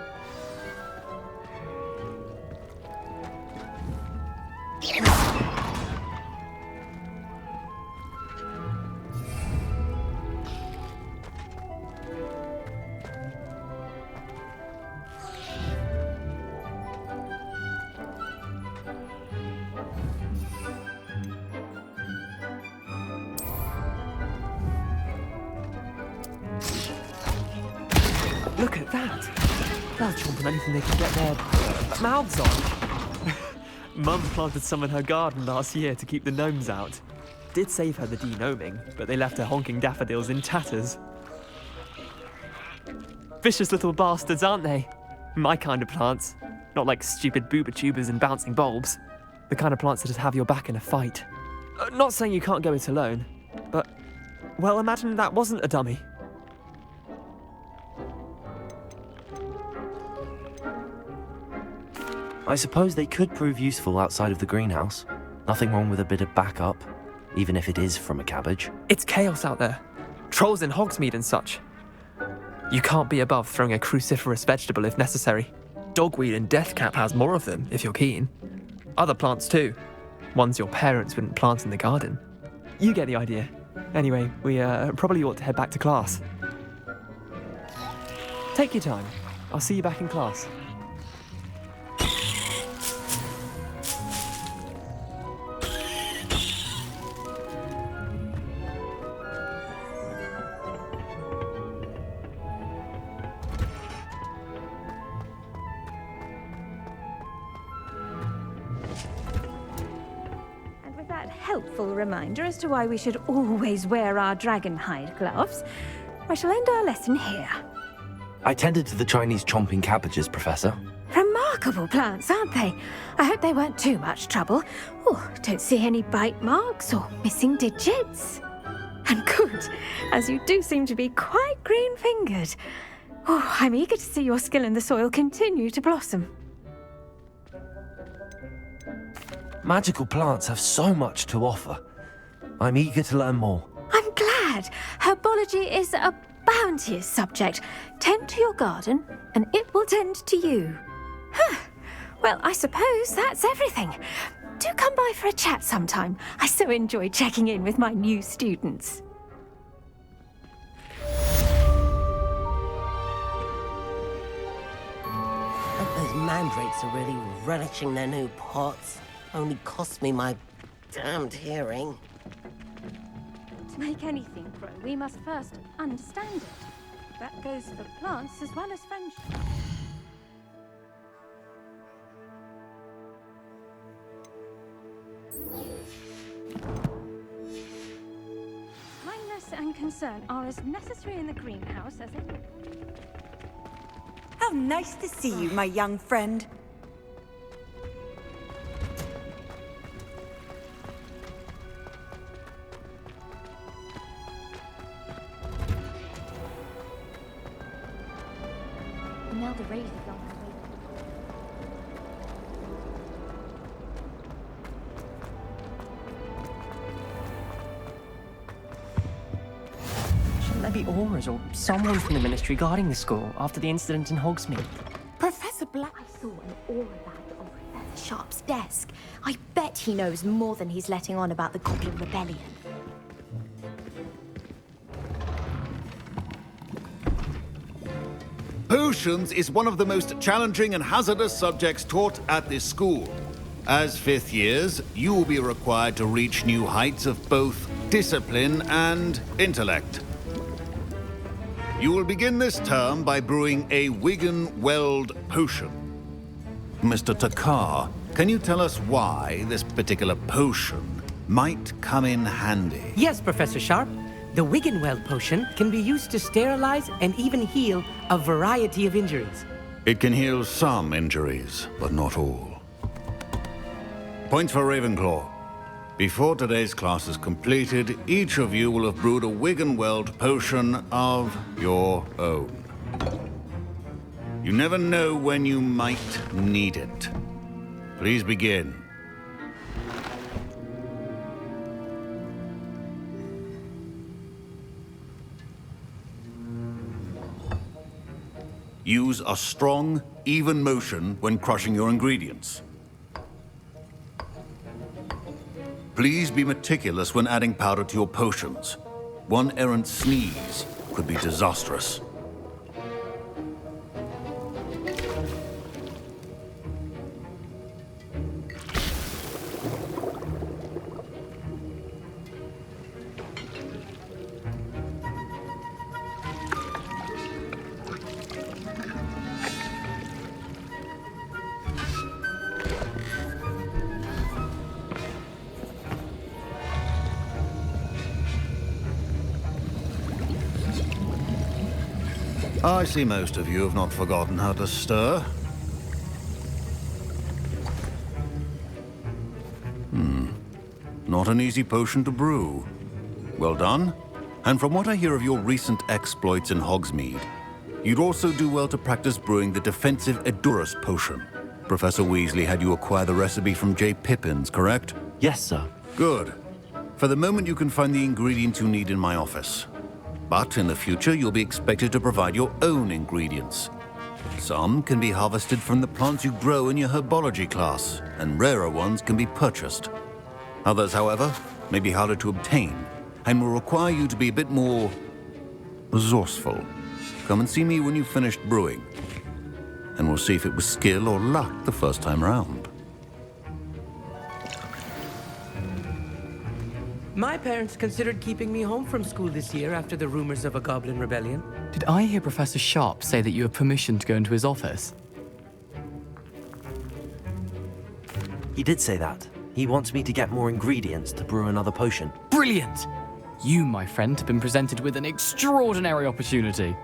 Look at that. They'll chomp on anything they can get their mouths on. Mum planted some in her garden last year to keep the gnomes out. Did save her the denoming, but they left her honking daffodils in tatters. Vicious little bastards, aren't they? My kind of plants. Not like stupid booba tubers and bouncing bulbs. The kind of plants that'd have your back in a fight. Not saying you can't go it alone, but, well, imagine that wasn't a dummy. I suppose they could prove useful outside of the greenhouse. Nothing wrong with a bit of backup, even if it is from a cabbage. It's chaos out there. Trolls in Hogsmeade and such. You can't be above throwing a cruciferous vegetable if necessary. Dogweed and deathcap has more of them, if you're keen. Other plants too. Ones your parents wouldn't plant in the garden. You get the idea. Anyway, we probably ought to head back to class. Take your time. I'll see you back in class. Helpful reminder as to why we should always wear our dragonhide gloves, I shall end our lesson here. I tended to the Chinese chomping cabbages, Professor. Remarkable plants, aren't they? I hope they weren't too much trouble. Oh, don't see any bite marks or missing digits. And good, as you do seem to be quite green-fingered. Oh, I'm eager to see your skill in the soil continue to blossom. Magical plants have so much to offer. I'm eager to learn more. I'm glad. Herbology is a bounteous subject. Tend to your garden, and it will tend to you. Well, I suppose that's everything. Do come by for a chat sometime. I so enjoy checking in with my new students. Those mandrakes are really relishing their new pots. Only cost me my damned hearing. To make anything grow, we must first understand it. That goes for plants as well as friendship. Kindness and concern are as necessary in the greenhouse as it... How nice to see you, my young friend. Imelda raised it on her way. Shouldn't there be auras or someone from the Ministry guarding the school after the incident in Hogsmeade? Professor Black... I saw an aura bag on Professor Sharp's desk. I bet he knows more than he's letting on about the Goblin Rebellion. Potions is one of the most challenging and hazardous subjects taught at this school. As fifth years, you will be required to reach new heights of both discipline and intellect. You will begin this term by brewing a Wigan-Weld potion. Mr. Takar, can you tell us why this particular potion might come in handy? Yes, Professor Sharp. The Wigan-Weld potion can be used to sterilize and even heal a variety of injuries. It can heal some injuries, but not all. Points for Ravenclaw. Before today's class is completed, each of you will have brewed a Wigan-Weld potion of your own. You never know when you might need it. Please begin. Use a strong, even motion when crushing your ingredients. Please be meticulous when adding powder to your potions. One errant sneeze could be disastrous. I see most of you have not forgotten how to stir. Not an easy potion to brew. Well done. And from what I hear of your recent exploits in Hogsmeade, you'd also do well to practice brewing the defensive Edurus potion. Professor Weasley had you acquire the recipe from J. Pippin's, correct? Yes, sir. Good. For the moment, you can find the ingredients you need in my office. But in the future, you'll be expected to provide your own ingredients. Some can be harvested from the plants you grow in your herbology class, and rarer ones can be purchased. Others, however, may be harder to obtain, and will require you to be a bit more resourceful. Come and see me when you've finished brewing, and we'll see if it was skill or luck the first time round. My parents considered keeping me home from school this year after the rumors of a goblin rebellion. Did I hear Professor Sharp say that you have permission to go into his office? He did say that. He wants me to get more ingredients to brew another potion. Brilliant! You, my friend, have been presented with an extraordinary opportunity.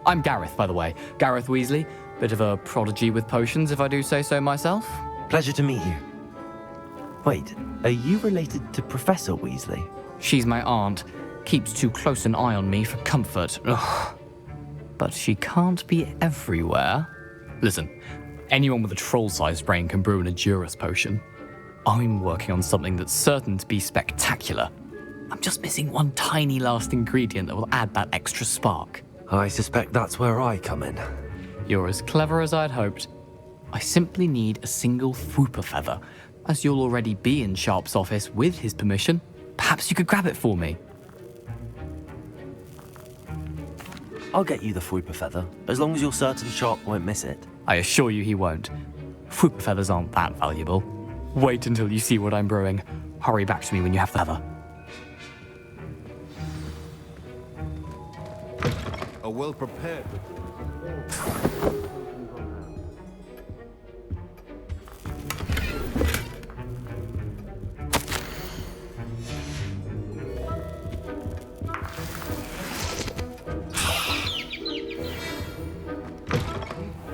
I'm Gareth, by the way. Gareth Weasley. Bit of a prodigy with potions, if I do say so myself. Pleasure to meet you. Wait, are you related to Professor Weasley? She's my aunt. Keeps too close an eye on me for comfort. Ugh. But she can't be everywhere. Listen, anyone with a troll-sized brain can brew an Edurus potion. I'm working on something that's certain to be spectacular. I'm just missing one tiny last ingredient that will add that extra spark. I suspect that's where I come in. You're as clever as I'd hoped. I simply need a single Fwooper feather. As you'll already be in Sharp's office with his permission, perhaps you could grab it for me. I'll get you the Fwooper feather, as long as you're certain Sharp won't miss it. I assure you he won't. Fwooper feathers aren't that valuable. Wait until you see what I'm brewing. Hurry back to me when you have the feather. A well-prepared...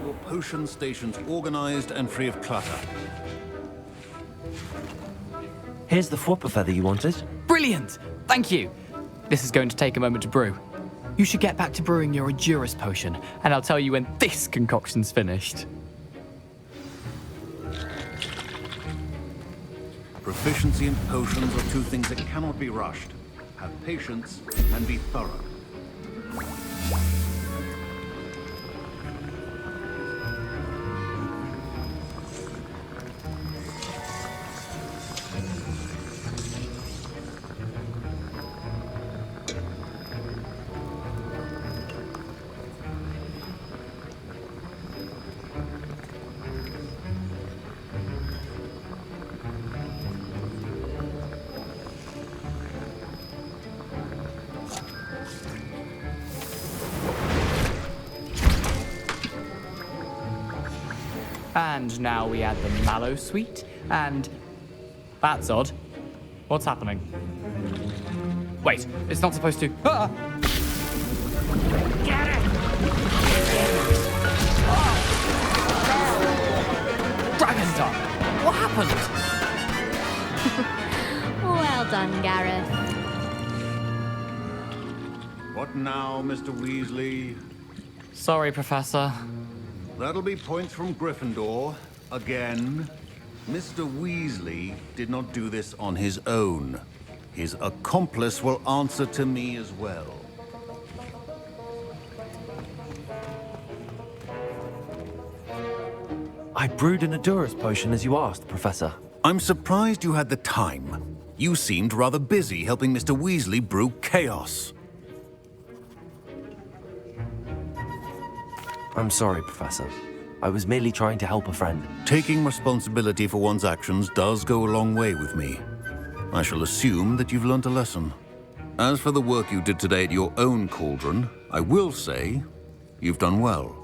Your potion station's organized and free of clutter. Here's the Fwooper feather you wanted. Brilliant! Thank you! This is going to take a moment to brew. You should get back to brewing your Edurus potion, and I'll tell you when this concoction's finished. Proficiency in potions are two things that cannot be rushed. Have patience and be thorough. And now we add the mallow sweet, and... That's odd. What's happening? Wait, it's not supposed to... Ah! Get it! Dragon Duck! What happened? Well done, Gareth. What now, Mr. Weasley? Sorry, Professor. That'll be points from Gryffindor. Again. Mr. Weasley did not do this on his own. His accomplice will answer to me as well. I brewed an Edurus potion as you asked, Professor. I'm surprised you had the time. You seemed rather busy helping Mr. Weasley brew chaos. I'm sorry, Professor. I was merely trying to help a friend. Taking responsibility for one's actions does go a long way with me. I shall assume that you've learnt a lesson. As for the work you did today at your own cauldron, I will say you've done well.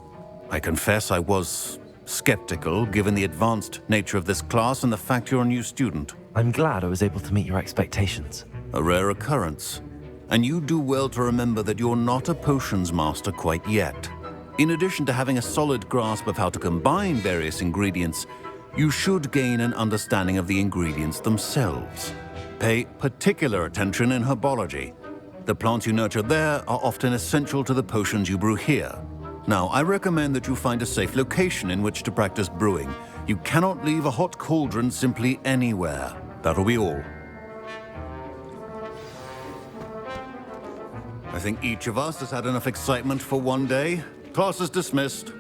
I confess I was skeptical given the advanced nature of this class and the fact you're a new student. I'm glad I was able to meet your expectations. A rare occurrence. And you do well to remember that you're not a potions master quite yet. In addition to having a solid grasp of how to combine various ingredients, you should gain an understanding of the ingredients themselves. Pay particular attention in herbology. The plants you nurture there are often essential to the potions you brew here. Now, I recommend that you find a safe location in which to practice brewing. You cannot leave a hot cauldron simply anywhere. That'll be all. I think each of us has had enough excitement for one day. Class is dismissed.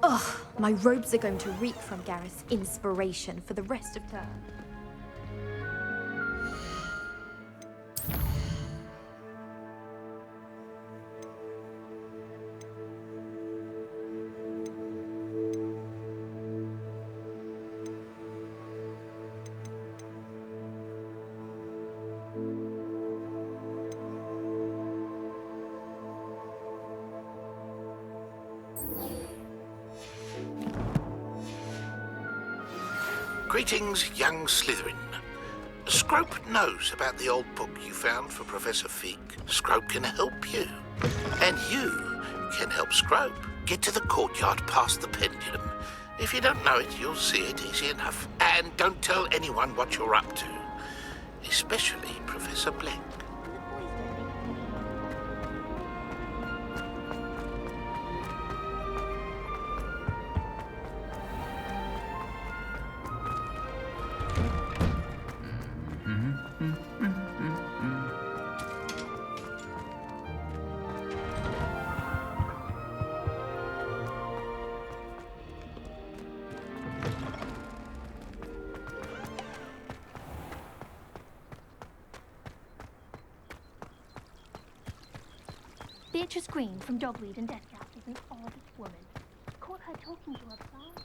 Ugh, my robes are going to reek from Gareth's inspiration for the rest of term. Greetings, young Slytherin. Scrope knows about the old book you found for Professor Fig. Scrope can help you. And you can help Scrope. Get to the courtyard past the pendulum. If you don't know it, you'll see it easy enough. And don't tell anyone what you're up to. Especially Professor Black. Beatrice Green from Dogweed and Deathcap is an odd woman. Caught her talking to her plant.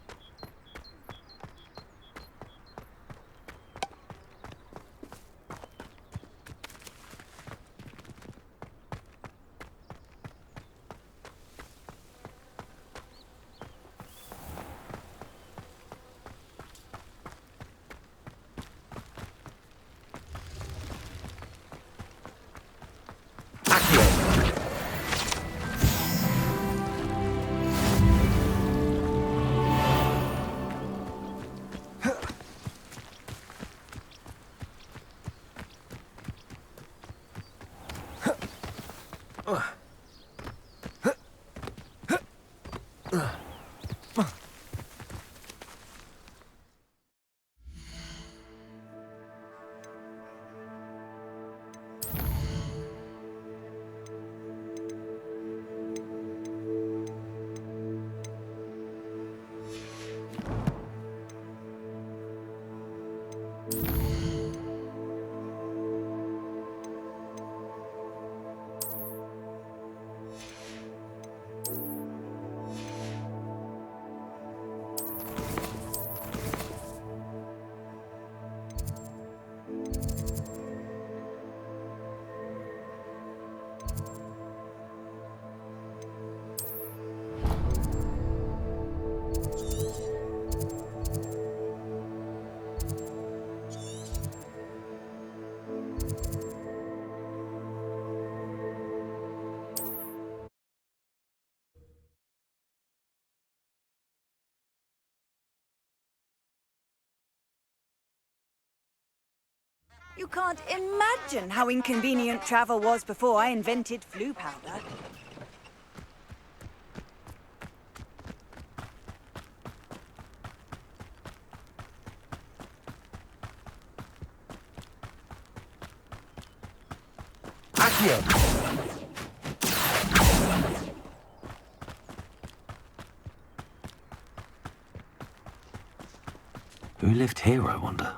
You can't imagine how inconvenient travel was before I invented flu powder. Who lived here, I wonder?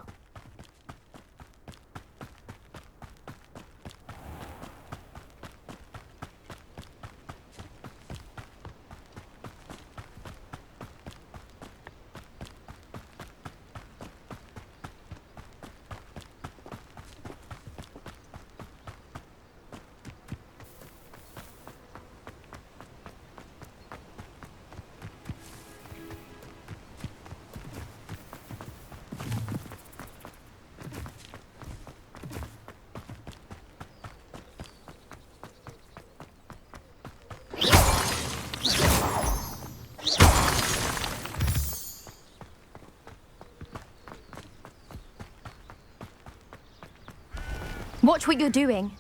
Watch what you're doing.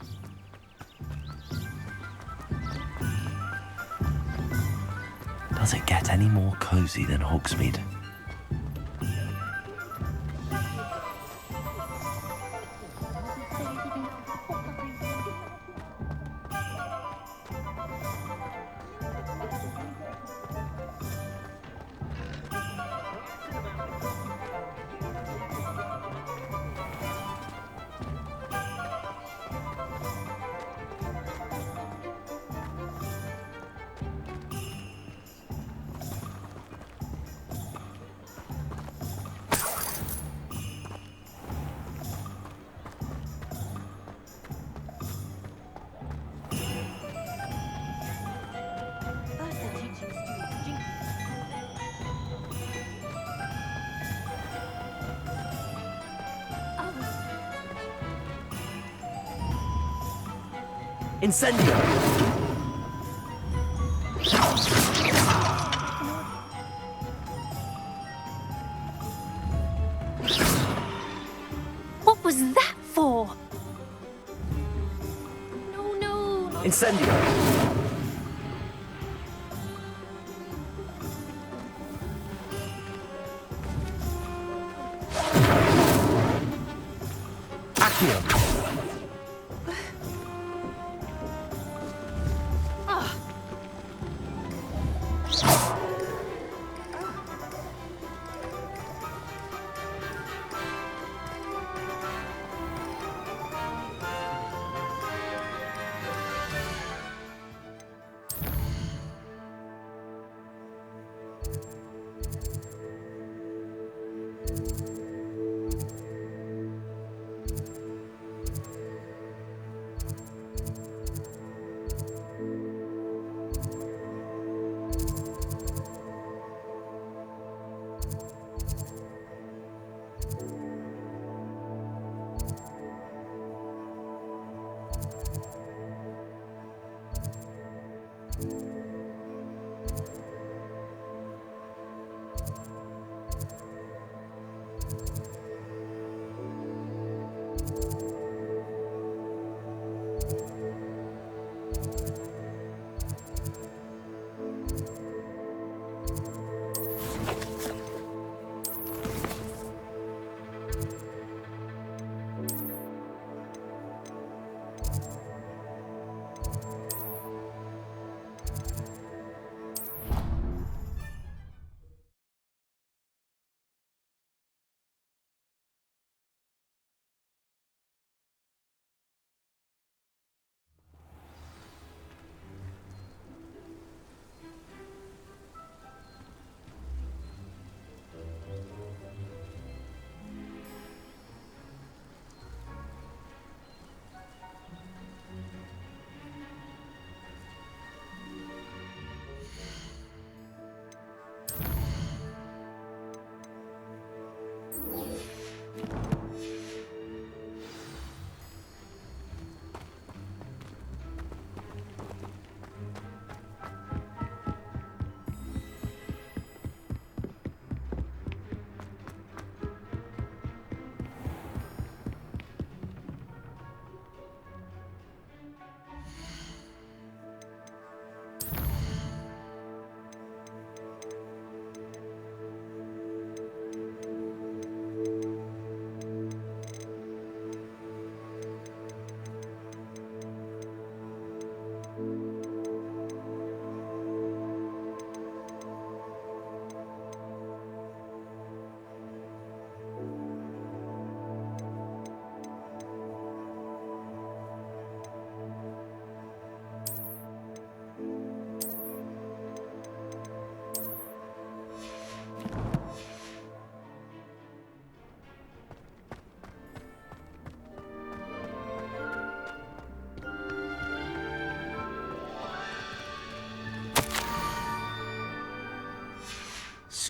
Does it get any more cozy than Hogsmeade? Incendio! What was that for? No. Incendio! Accio!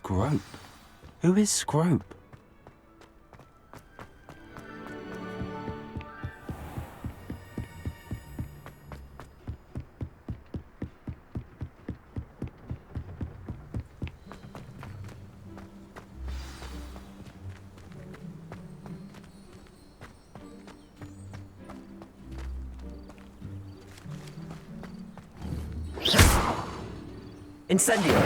Scrope? Who is Scrope? Incendio!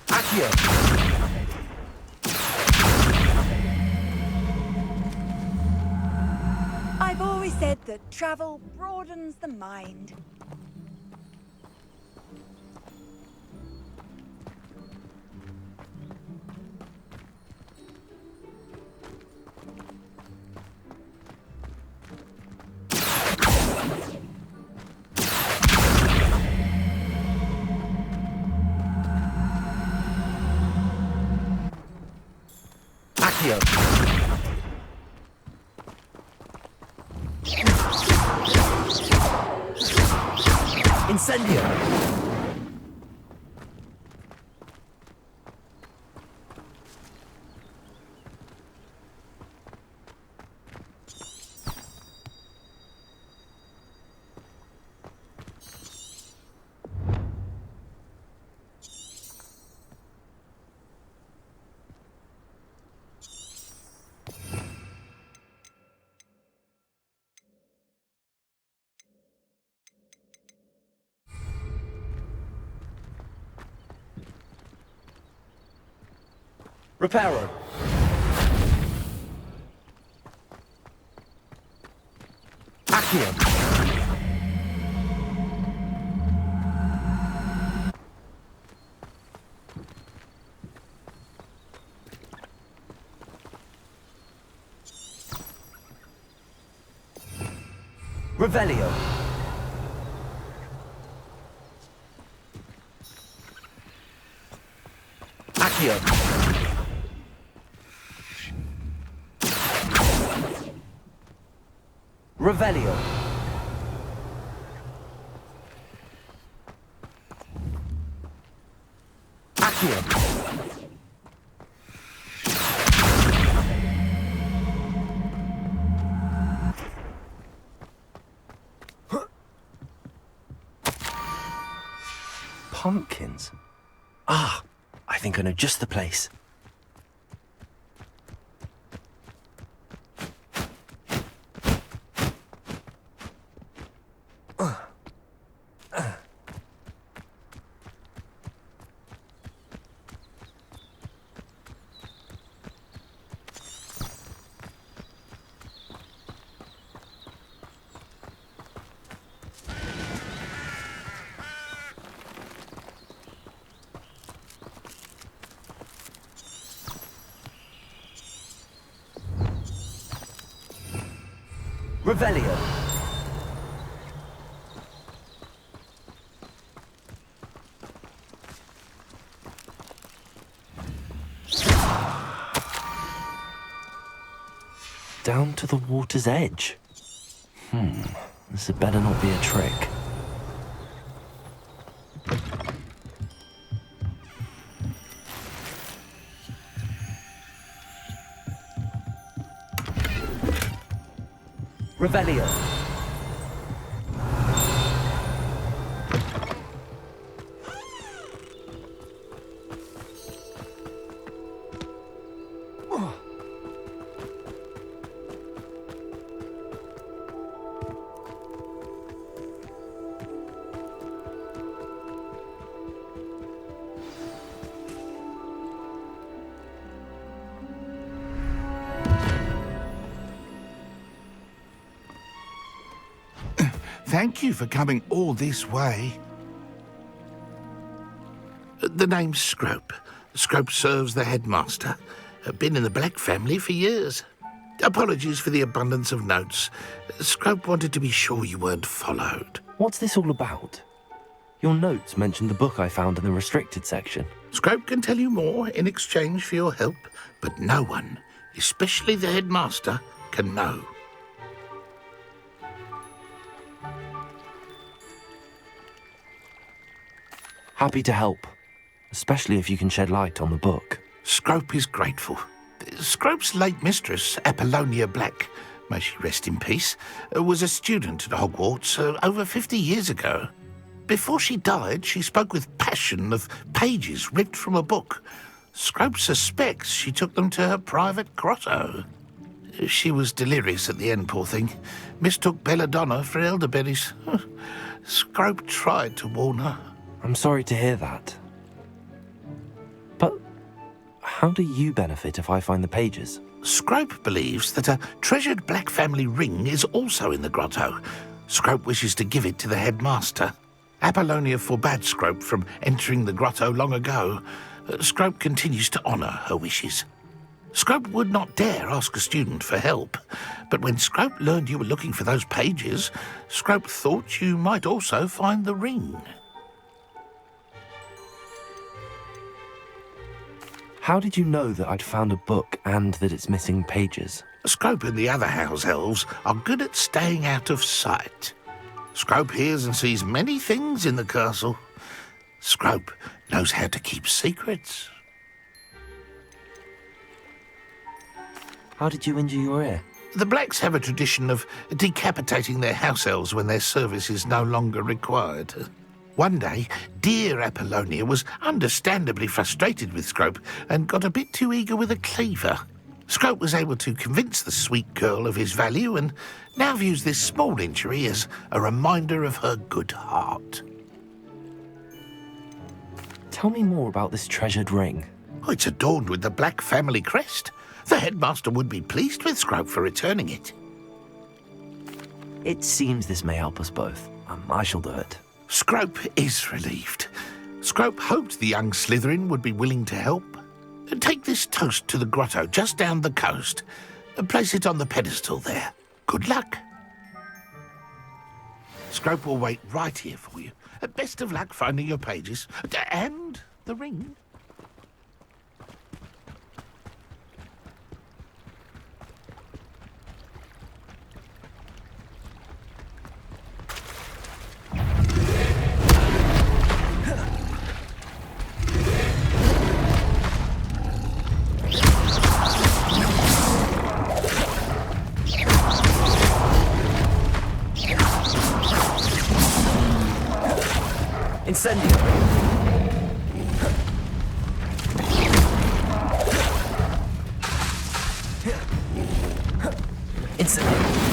Accio! I've always said that travel broadens the mind. Accio! Incendio! Reparo! Accio! Revelio! Accio! Revelio! Accio! Pumpkins? Ah, I think I know just the place. Revelio! Down to the water's edge. This had better not be a trick. Revelio! Thank you for coming all this way. The name's Scrope. Scrope serves the headmaster. Been in the Black family for years. Apologies for the abundance of notes. Scrope wanted to be sure you weren't followed. What's this all about? Your notes mentioned the book I found in the restricted section. Scrope can tell you more in exchange for your help, but no one, especially the headmaster, can know. Happy to help, especially if you can shed light on the book. Scrope is grateful. Scrope's late mistress, Apollonia Black, may she rest in peace, was a student at Hogwarts over 50 years ago. Before she died, she spoke with passion of pages ripped from a book. Scrope suspects she took them to her private grotto. She was delirious at the end, poor thing. Mistook belladonna for elderberries. Scrope tried to warn her. I'm sorry to hear that. But how do you benefit if I find the pages? Scrope believes that a treasured black family ring is also in the grotto. Scrope wishes to give it to the headmaster. Apollonia forbade Scrope from entering the grotto long ago. Scrope continues to honour her wishes. Scrope would not dare ask a student for help, but when Scrope learned you were looking for those pages, Scrope thought you might also find the ring. How did you know that I'd found a book and that it's missing pages? Scrope and the other house elves are good at staying out of sight. Scrope hears and sees many things in the castle. Scrope knows how to keep secrets. How did you injure your ear? The Blacks have a tradition of decapitating their house elves when their service is no longer required. One day, dear Apollonia was understandably frustrated with Scrope and got a bit too eager with a cleaver. Scrope was able to convince the sweet girl of his value and now views this small injury as a reminder of her good heart. Tell me more about this treasured ring. Oh, it's adorned with the Black family crest. The headmaster would be pleased with Scrope for returning it. It seems this may help us both. I shall do it. Scrope is relieved. Scrope hoped the young Slytherin would be willing to help. Take this toast to the grotto just down the coast and place it on the pedestal there. Good luck. Scrope will wait right here for you. Best of luck finding your pages and the ring. Incendio! Incendio!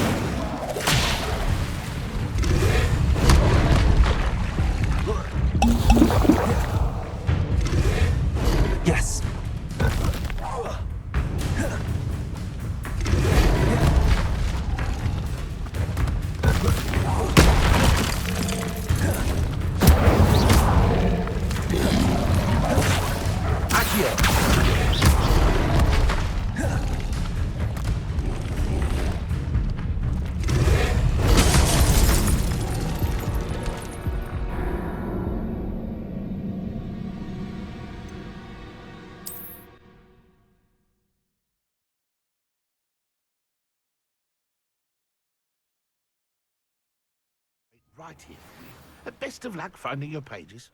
Yes! Right here for you. Best of luck finding your pages.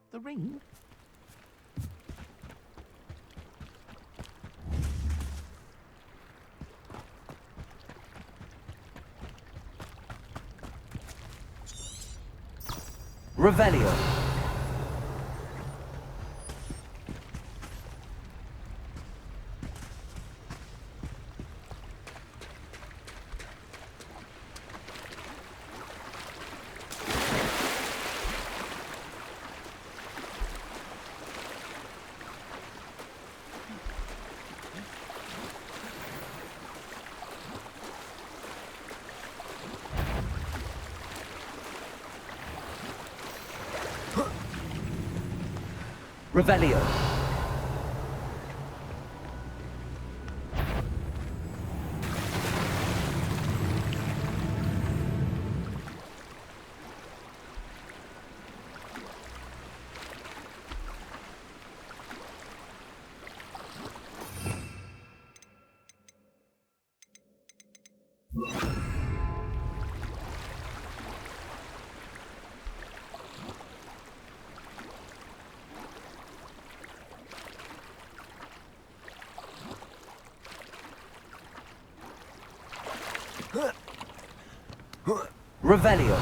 The ring? Revelio. Revelio. Revelio.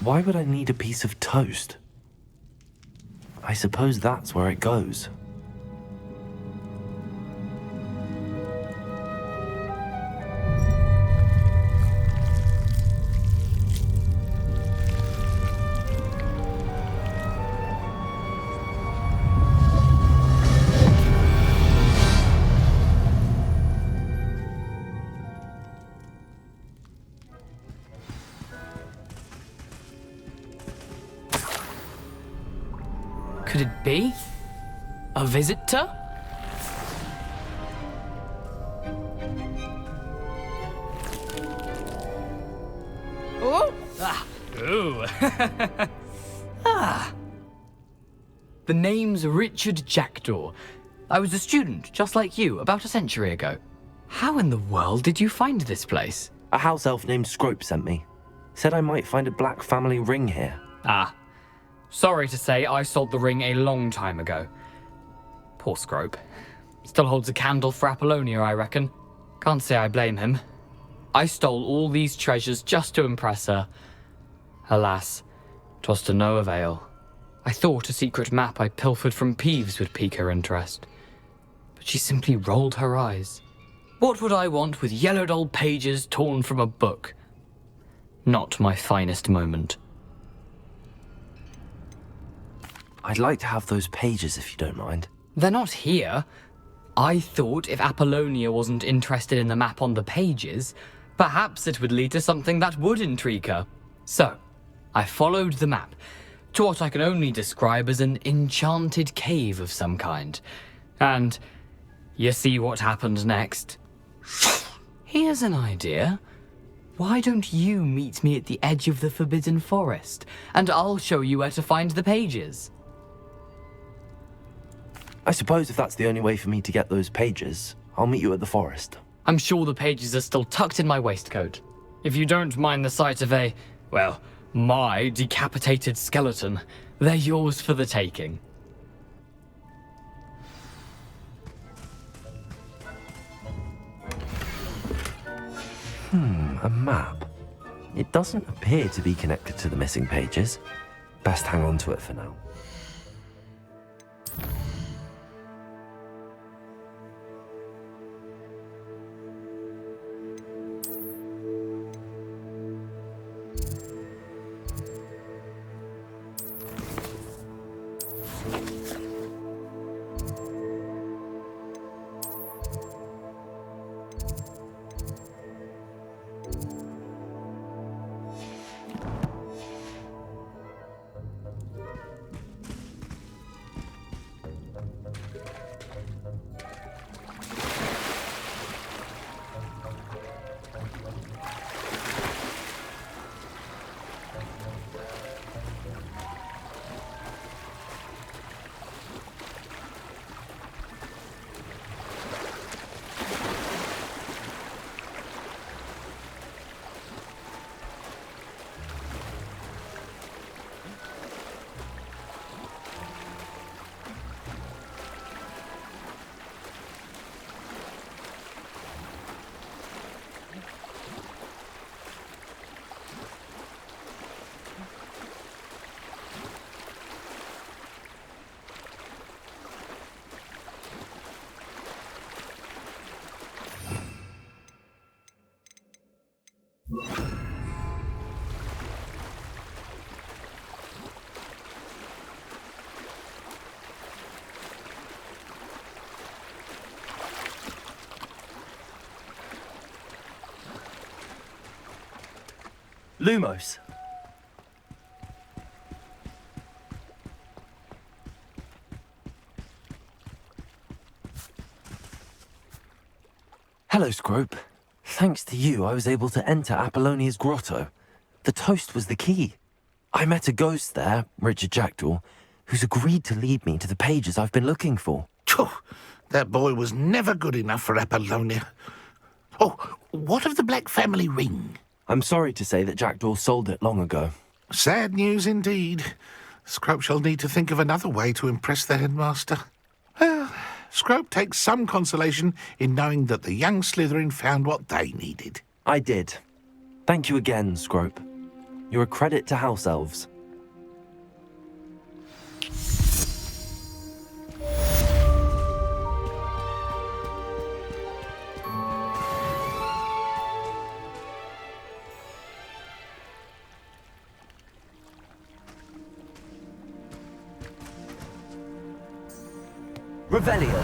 Why would I need a piece of toast? I suppose that's where it goes. Could it be? A visitor? Oh! Ah. Ooh. Ah. The name's Richard Jackdaw. I was a student, just like you, about a century ago. How in the world did you find this place? A house elf named Scrope sent me. Said I might find a black family ring here. Ah. Sorry to say, I sold the ring a long time ago. Poor Scrope. Still holds a candle for Apollonia, I reckon. Can't say I blame him. I stole all these treasures just to impress her. Alas, 'twas to no avail. I thought a secret map I pilfered from Peeves would pique her interest. But she simply rolled her eyes. What would I want with yellowed old pages torn from a book? Not my finest moment. I'd like to have those pages if you don't mind. They're not here. I thought if Apollonia wasn't interested in the map on the pages, perhaps it would lead to something that would intrigue her. So, I followed the map to what I can only describe as an enchanted cave of some kind. And you see what happened next? Here's an idea. Why don't you meet me at the edge of the Forbidden Forest, and I'll show you where to find the pages? I suppose if that's the only way for me to get those pages, I'll meet you at the forest. I'm sure the pages are still tucked in my waistcoat. If you don't mind the sight of a, well, my decapitated skeleton, they're yours for the taking. A map. It doesn't appear to be connected to the missing pages. Best hang on to it for now. Lumos. Hello, Scrope. Thanks to you, I was able to enter Apollonia's grotto. The toast was the key. I met a ghost there, Richard Jackdaw, who's agreed to lead me to the pages I've been looking for. Phew, that boy was never good enough for Apollonia. Oh, what of the Black family ring? I'm sorry to say that Jackdaw sold it long ago. Sad news indeed. Scrope shall need to think of another way to impress the headmaster. Well, Scrope takes some consolation in knowing that the young Slytherin found what they needed. I did. Thank you again, Scrope. You're a credit to House Elves. Revelio.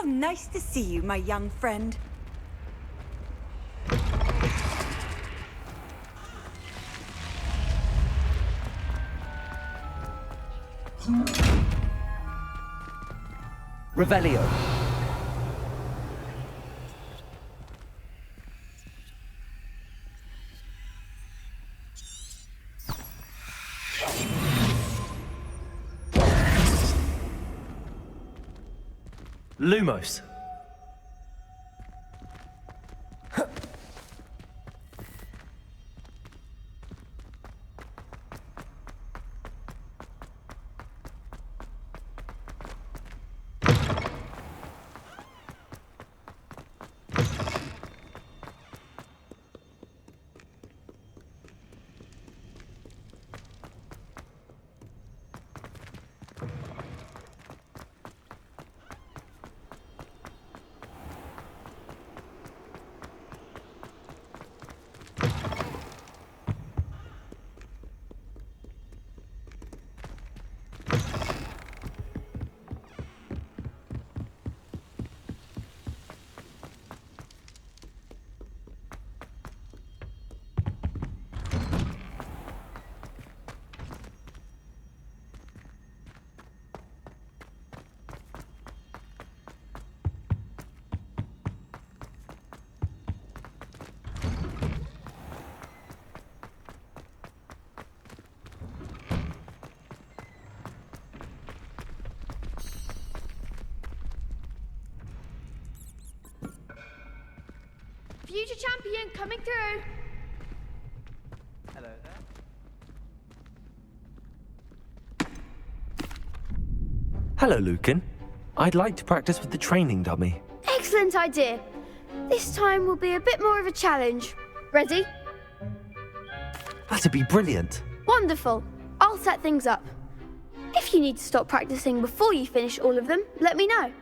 How nice to see you, my young friend. Revelio. Lumos. future champion coming through. Hello there. Hello, Lucan. I'd like to practice with the training dummy. Excellent idea. This time will be a bit more of a challenge. Ready? That'd be brilliant. Wonderful. I'll set things up. If you need to stop practicing before you finish all of them, let me know.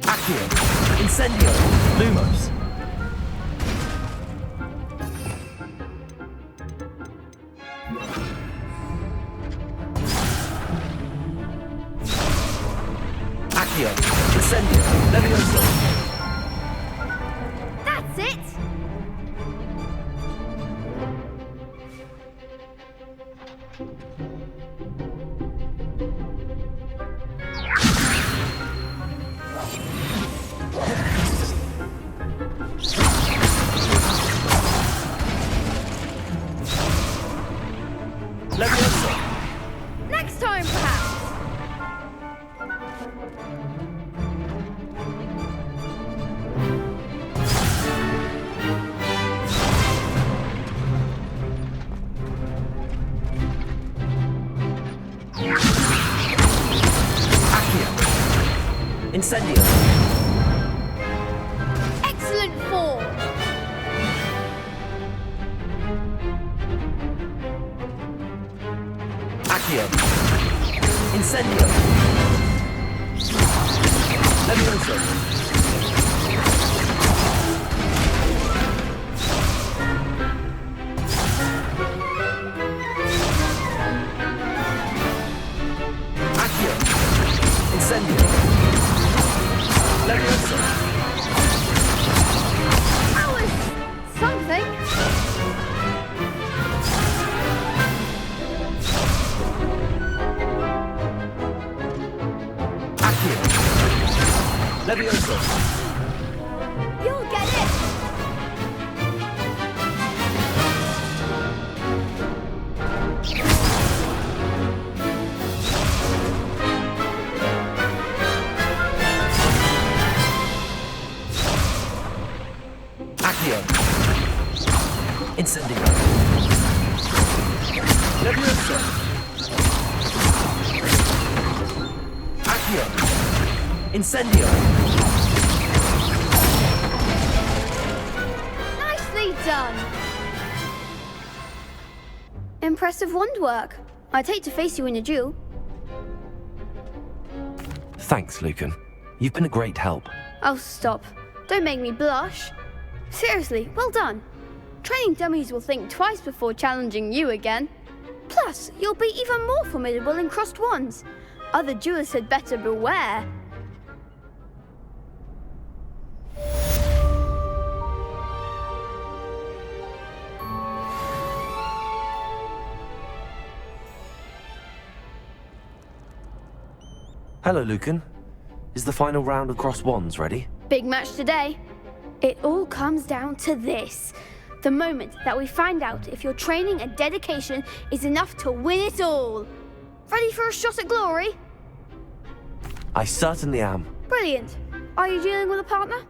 Accio, Incendio, Lumos. Accio, Incendio, Levioso. That's it! Levioso. Next time, perhaps. Incendio. Excellent form. Accio. Incendio. Levioso. Accio. Incendio. Levioso. That was something. Accio. Levioso. You'll get it. Accio. Incendio. Levioso. Accio. Incendio. Nicely done. Impressive wand work. I'd hate to face you in a duel. Thanks, Lucan. You've been a great help. Oh, stop. Don't make me blush. Seriously, well done. Training dummies will think twice before challenging you again. Plus, you'll be even more formidable in crossed wands. Other duelists had better beware. Hello, Lucan. Is the final round of cross wands ready? Big match today. It all comes down to this. The moment that we find out if your training and dedication is enough to win it all. Ready for a shot at glory? I certainly am. Brilliant. Are you dealing with a partner?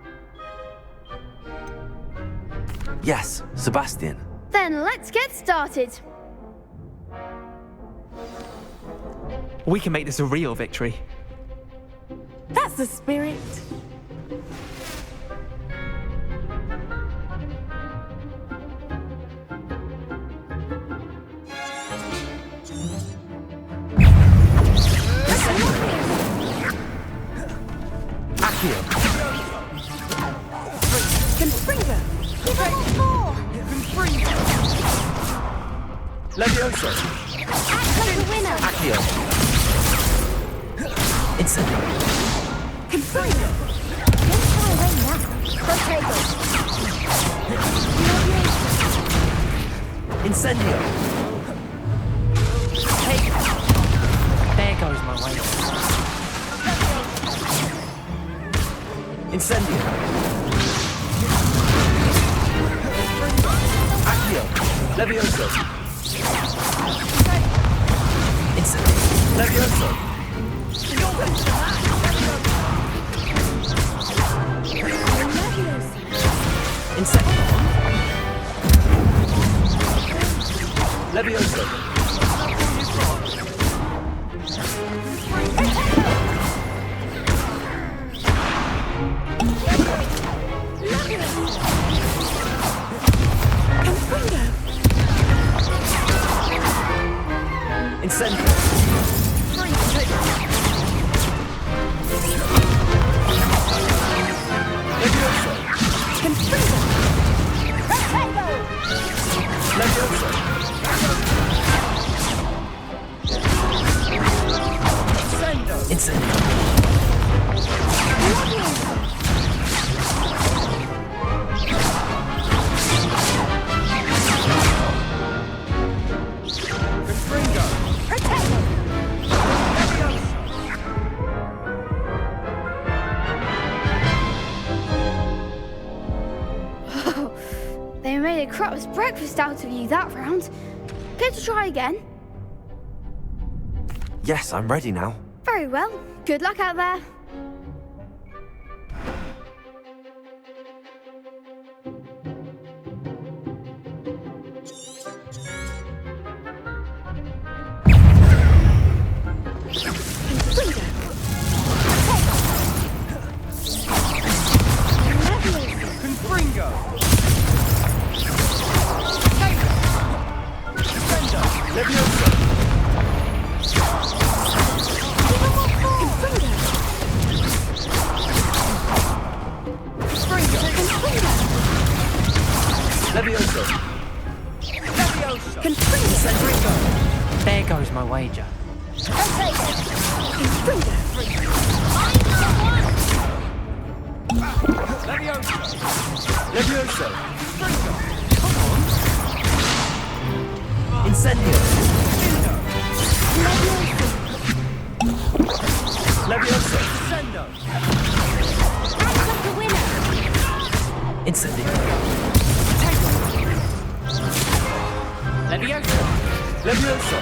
Yes, Sebastian. Then let's get started. We can make this a real victory. That's the spirit. Accio. Confringo. Levioso. Act like a winner. Accio. Incendio. Confringo. Don't fly away now. Protego. Incendio. Hey! There goes my way. Incendio. Accio. Levioso. Incendio. Levioso. Levioso. Incendio. Levioso. Levioso. Incendio. They made a crap's breakfast out of you that round. Care to try again? Yes, I'm ready now. Very well. Good luck out there. There goes my wager. Levioso. Incendio. Levioso. Incendio. Levioso. Levioso.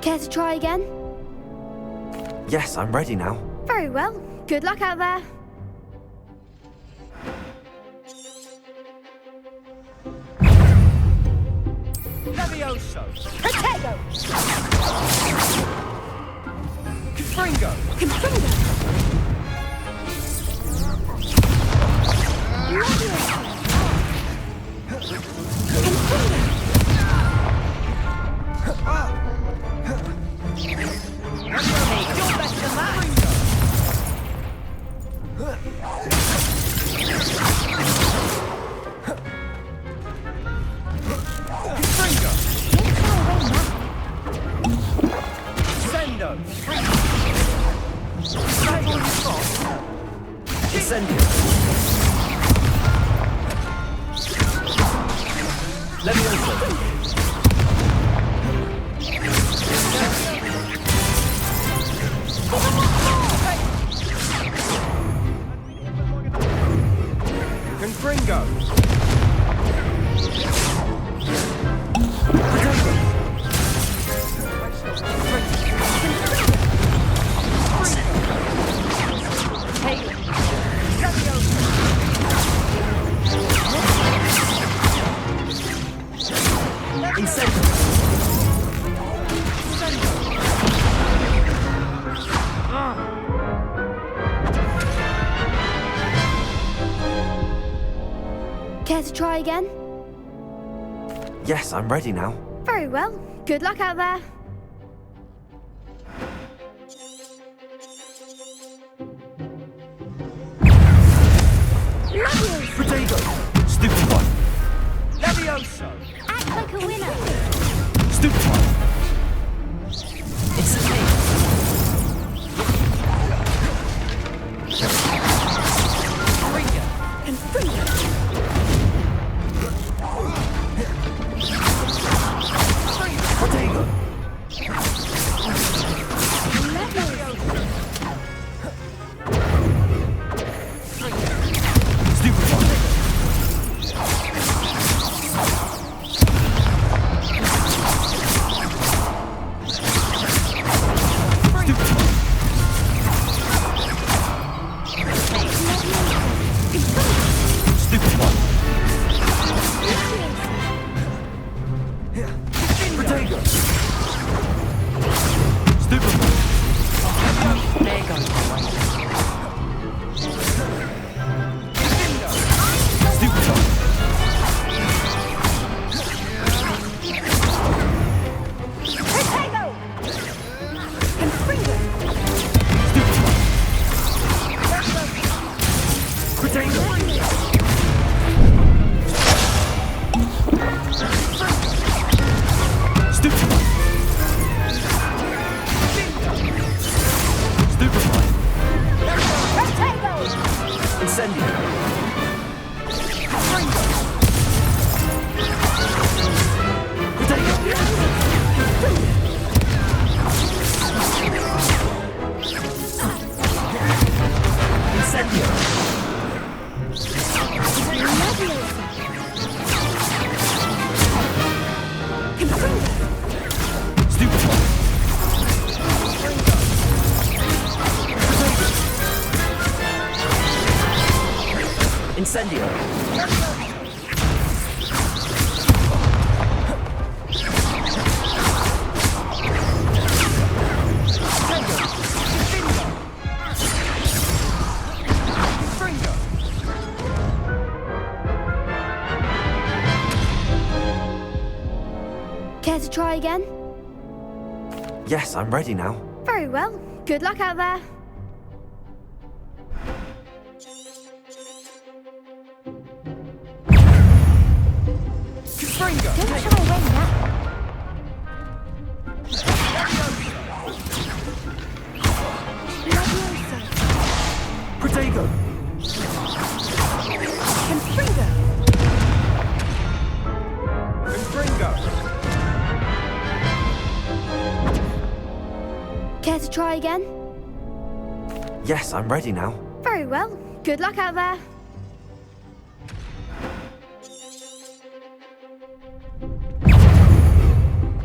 Care to try again? Yes, I'm ready now. Very well. Good luck out there. Levioso. Potato. Confringo. Incendio. Levioso. Confringo. Care to try again? Yes, I'm ready now. Very well. Good luck out there. Potato. Stupid one. Levioso. Act like a winner. Stupid one. It's me. Levioso. Incendio! Care to try again? Yes, I'm ready now. Very well. Good luck out there. Confringo! Don't shy away now. Protego! Confringo! Confringo! Care to try again? Yes, I'm ready now. Very well. Good luck out there.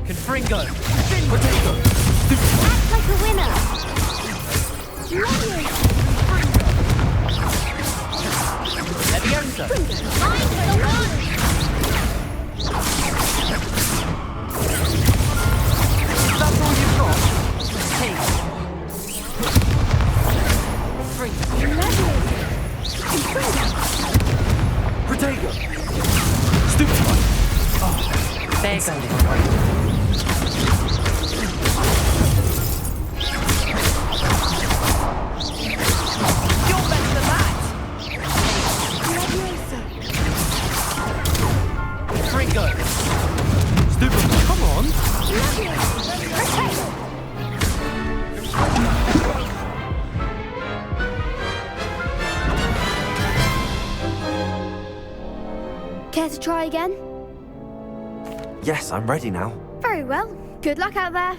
Confringo! Protego! Act like a winner. Leviosa! Mind the one. That's all you've got? Hey! Protego! Stupefy! Oh, there goes. You're better than that! Confringo! Stupefy! Come on! Care to try again? Yes, I'm ready now. Very well. Good luck out there.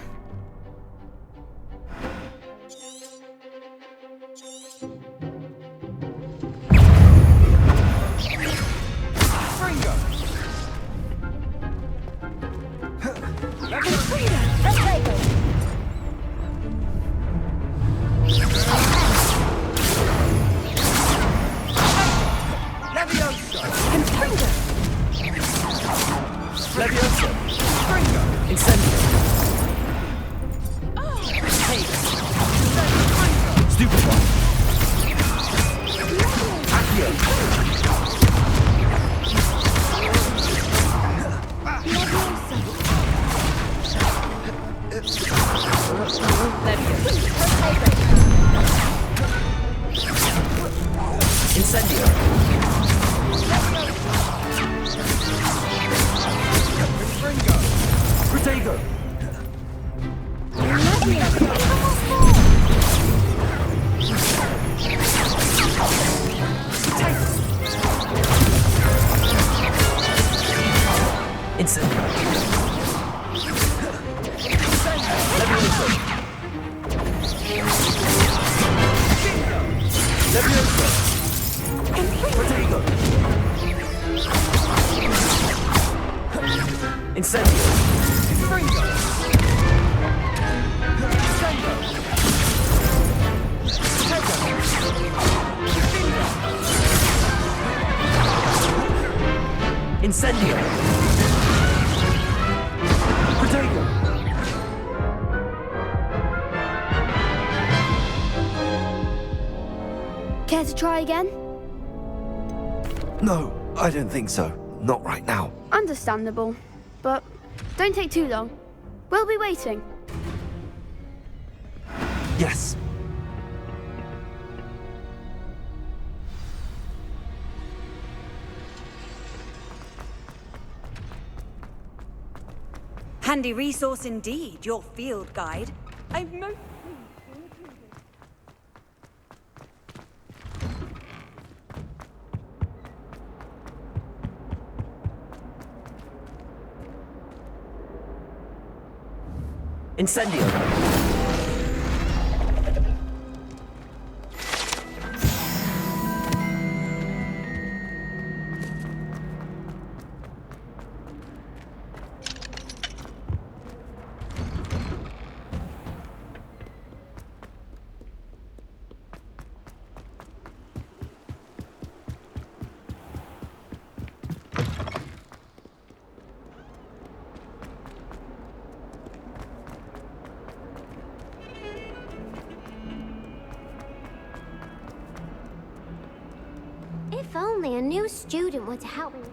Confringo! Leviosa! Leviosa! Confringo! Incendio! Hey! Stupefy! Accio! Incendio! Confringo! Protego! Incendio! Leviosa! Leviosa! Protego! Incendio! Confringo! Incendio! Incendio! Protego! Care to try again? No, I don't think so. Not right now. Understandable. But don't take too long. We'll be waiting. Yes. Handy resource indeed, your field guide. I'm most Incendio! If only a new student were to help me.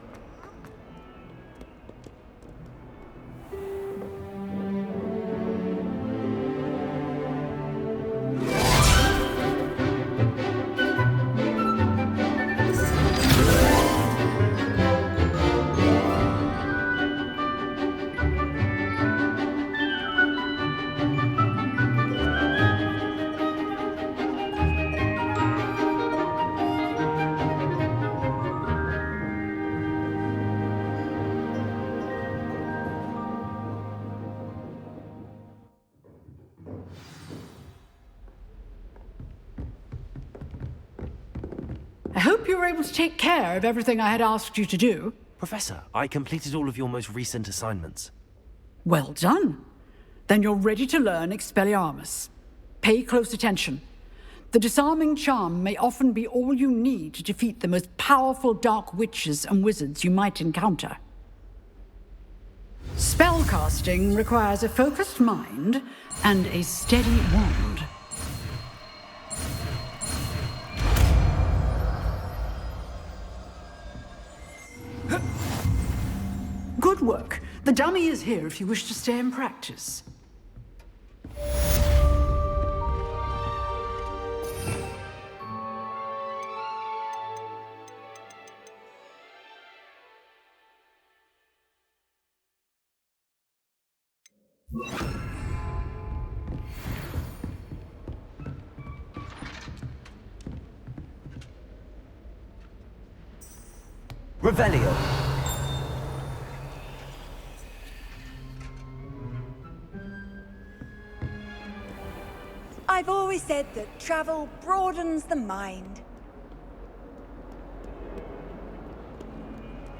I hope you were able to take care of everything I had asked you to do. Professor, I completed all of your most recent assignments. Well done. Then you're ready to learn Expelliarmus. Pay close attention. The disarming charm may often be all you need to defeat the most powerful dark witches and wizards you might encounter. Spellcasting requires a focused mind and a steady wand. Good work. The dummy is here if you wish to stay and practice. Revelio. I've always said that travel broadens the mind.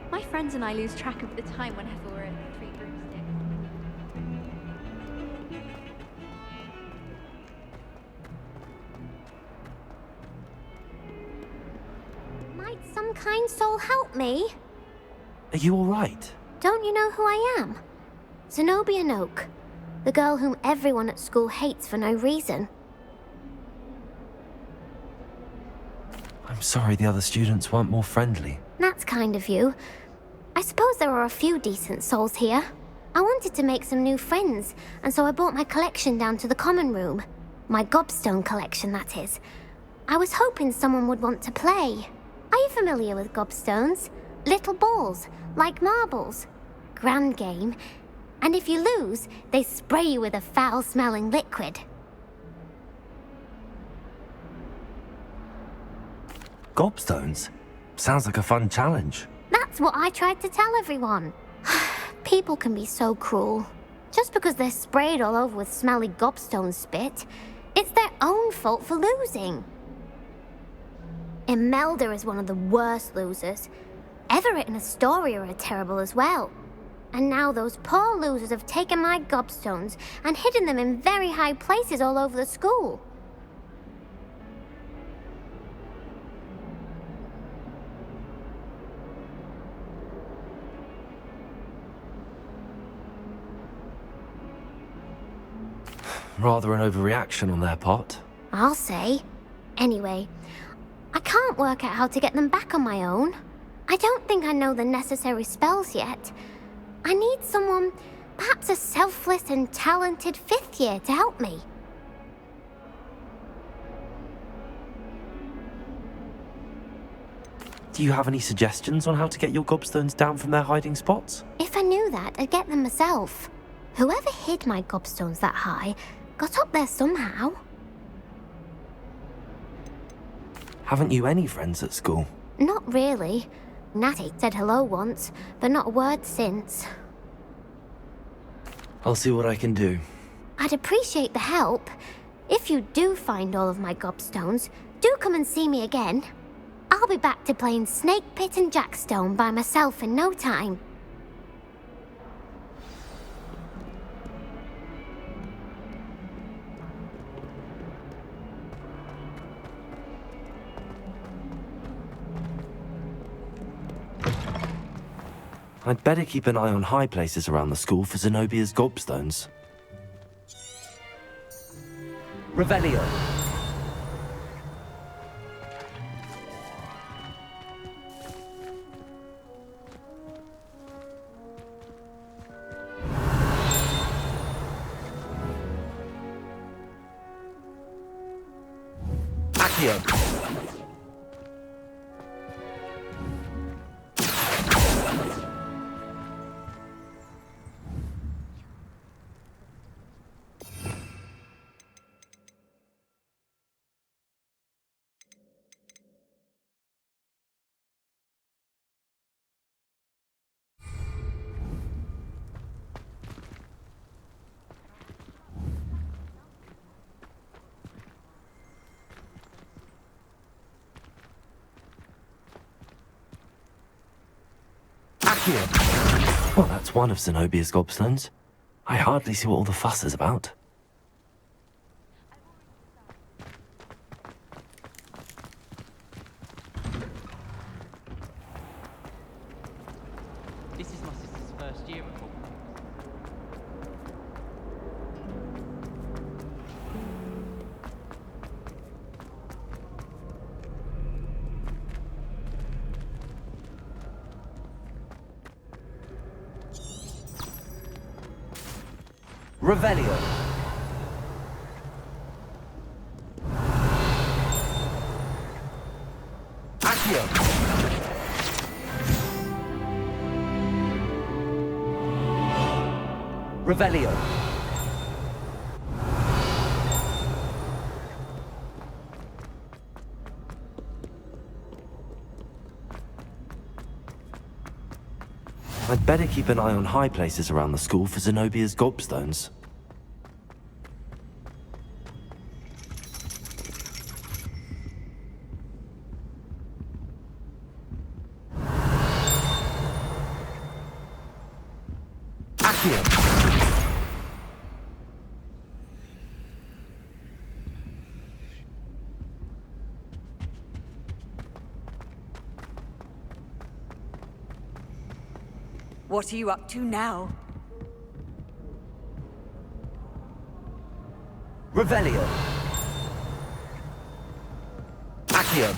My friends and I lose track of the time whenever we're at the Three Broomsticks. Might some kind soul help me? Are you all right? Don't you know who I am? Zenobia Noak, the girl whom everyone at school hates for no reason. I'm sorry the other students weren't more friendly. That's kind of you. I suppose there are a few decent souls here. I wanted to make some new friends, and so I brought my collection down to the common room. My gobstone collection, that is. I was hoping someone would want to play. Are you familiar with gobstones? Little balls, like marbles. Grand game. And if you lose, they spray you with a foul-smelling liquid. Gobstones? Sounds like a fun challenge. That's what I tried to tell everyone. People can be so cruel. Just because they're sprayed all over with smelly gobstone spit, it's their own fault for losing. Imelda is one of the worst losers. Everett and Astoria are terrible as well. And now those poor losers have taken my gobstones and hidden them in very high places all over the school. Rather an overreaction on their part. I'll say. Anyway, I can't work out how to get them back on my own. I don't think I know the necessary spells yet. I need someone, perhaps a selfless and talented 5th year to help me. Do you have any suggestions on how to get your gobstones down from their hiding spots? If I knew that, I'd get them myself. Whoever hid my gobstones that high got up there somehow. Haven't you any friends at school? Not really. Natty said hello once, but not a word since. I'll see what I can do. I'd appreciate the help. If you do find all of my gobstones, do come and see me again. I'll be back to playing Snake Pit and Jackstone by myself in no time. I'd better keep an eye on high places around the school for Zenobia's gobstones. Revelio. Accio. Well, that's one of Zenobia's gobstones. I hardly see what all the fuss is about. This is my sister's first year at Hogwarts. Revelio. Accio. Revelio. I'd better keep an eye on high places around the school for Zenobia's gobstones. What are you up to now? Revelio. Accio.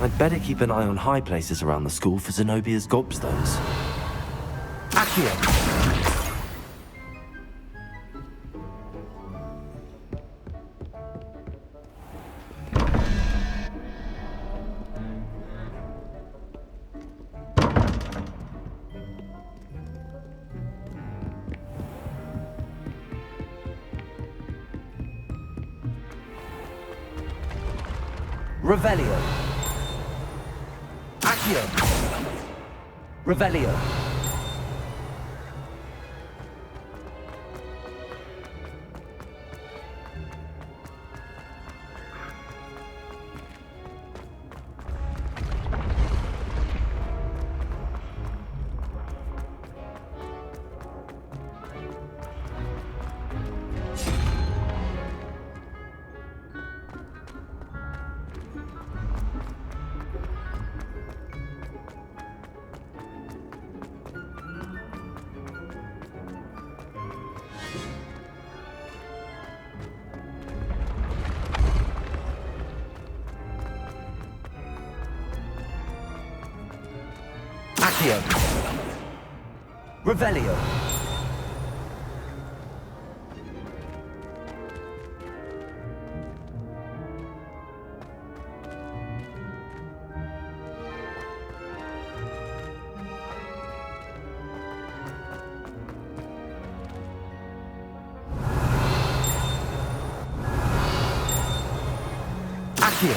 I'd better keep an eye on high places around the school for Zenobia's gobstones. Accio. Revelio. Accio. Revelio. Accio. Revelio. Accio.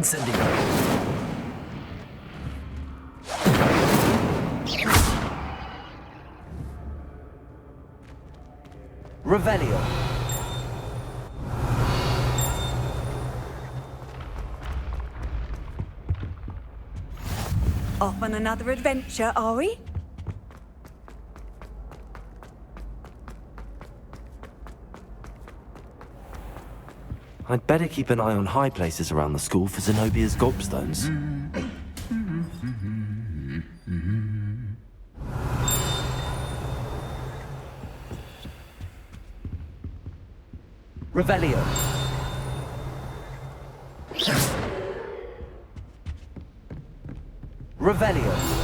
Incendio. Revelio. Off on another adventure, are we? I'd better keep an eye on high places around the school for Zenobia's gobstones. Revelio. Revelio.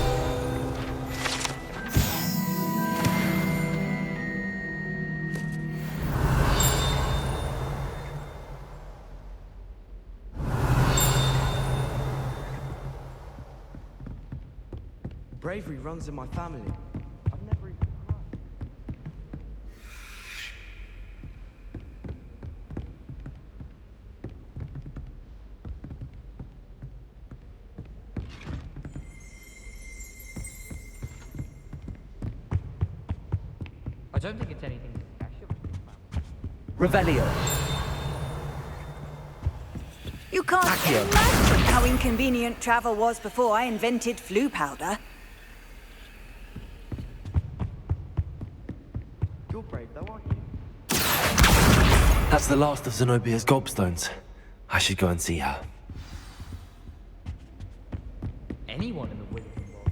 Bravery runs in my family. I've never even cried. I don't think it's anything special. Revelio. You can't imagine how inconvenient travel was before I invented flu powder. You're brave though, aren't you? That's the last of Zenobia's gobstones. I should go and see her. Anyone in the Wigan world.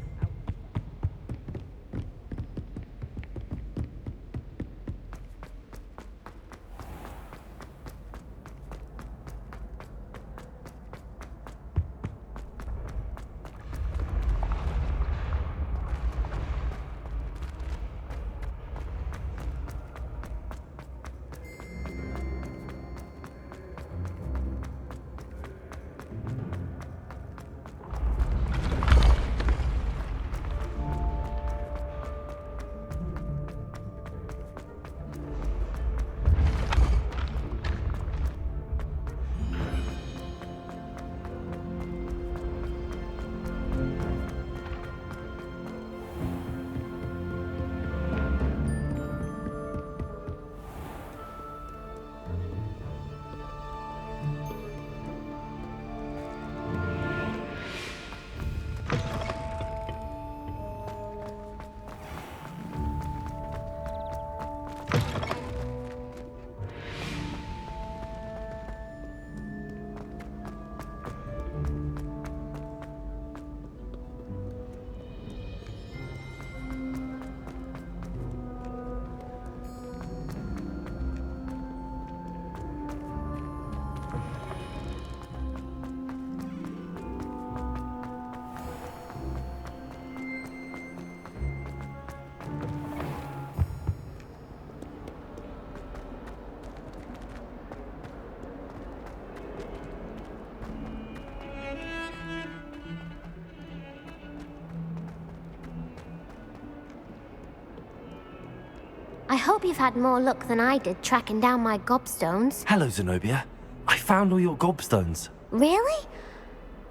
I hope you've had more luck than I did tracking down my gobstones. Hello, Zenobia. I found all your gobstones. Really?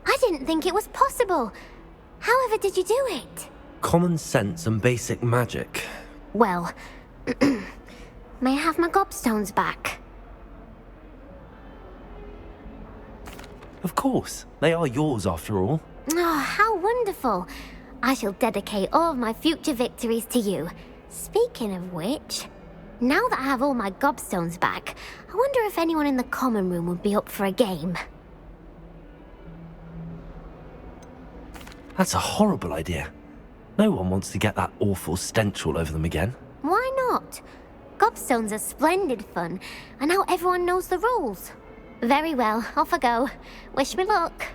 I didn't think it was possible. However did you do it? Common sense and basic magic. Well, may I have my gobstones back? Of course. They are yours after all. Oh, how wonderful. I shall dedicate all of my future victories to you. Speaking of which, now that I have all my gobstones back, I wonder if anyone in the common room would be up for a game. That's a horrible idea. No one wants to get that awful stench all over them again. Why not? Gobstones are splendid fun, and now everyone knows the rules. Very well, off I go. Wish me luck.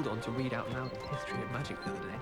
called on to read out loud the history of magic the other day.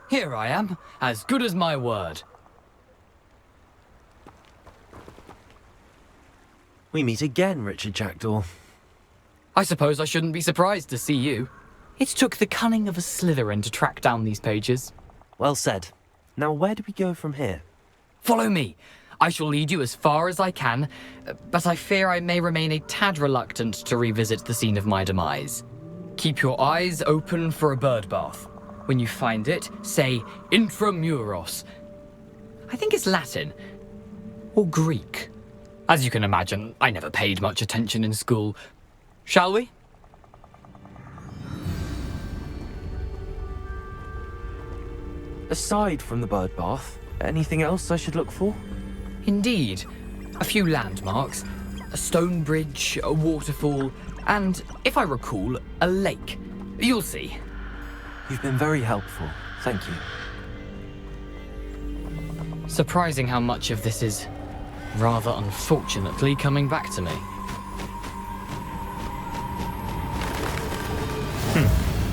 Here I am, as good as my word. We meet again, Richard Jackdaw. I suppose I shouldn't be surprised to see you. It took the cunning of a Slytherin to track down these pages. Well said. Now where do we go from here? Follow me. I shall lead you as far as I can, but I fear I may remain a tad reluctant to revisit the scene of my demise. Keep your eyes open for a bird bath. When you find it, say intramuros. I think it's Latin. Or Greek. As you can imagine, I never paid much attention in school. Shall we? Aside from the bird bath, anything else I should look for? Indeed. A few landmarks. A stone bridge, a waterfall, and, if I recall, a lake. You'll see. You've been very helpful. Thank you. Surprising how much of this is, rather unfortunately, coming back to me.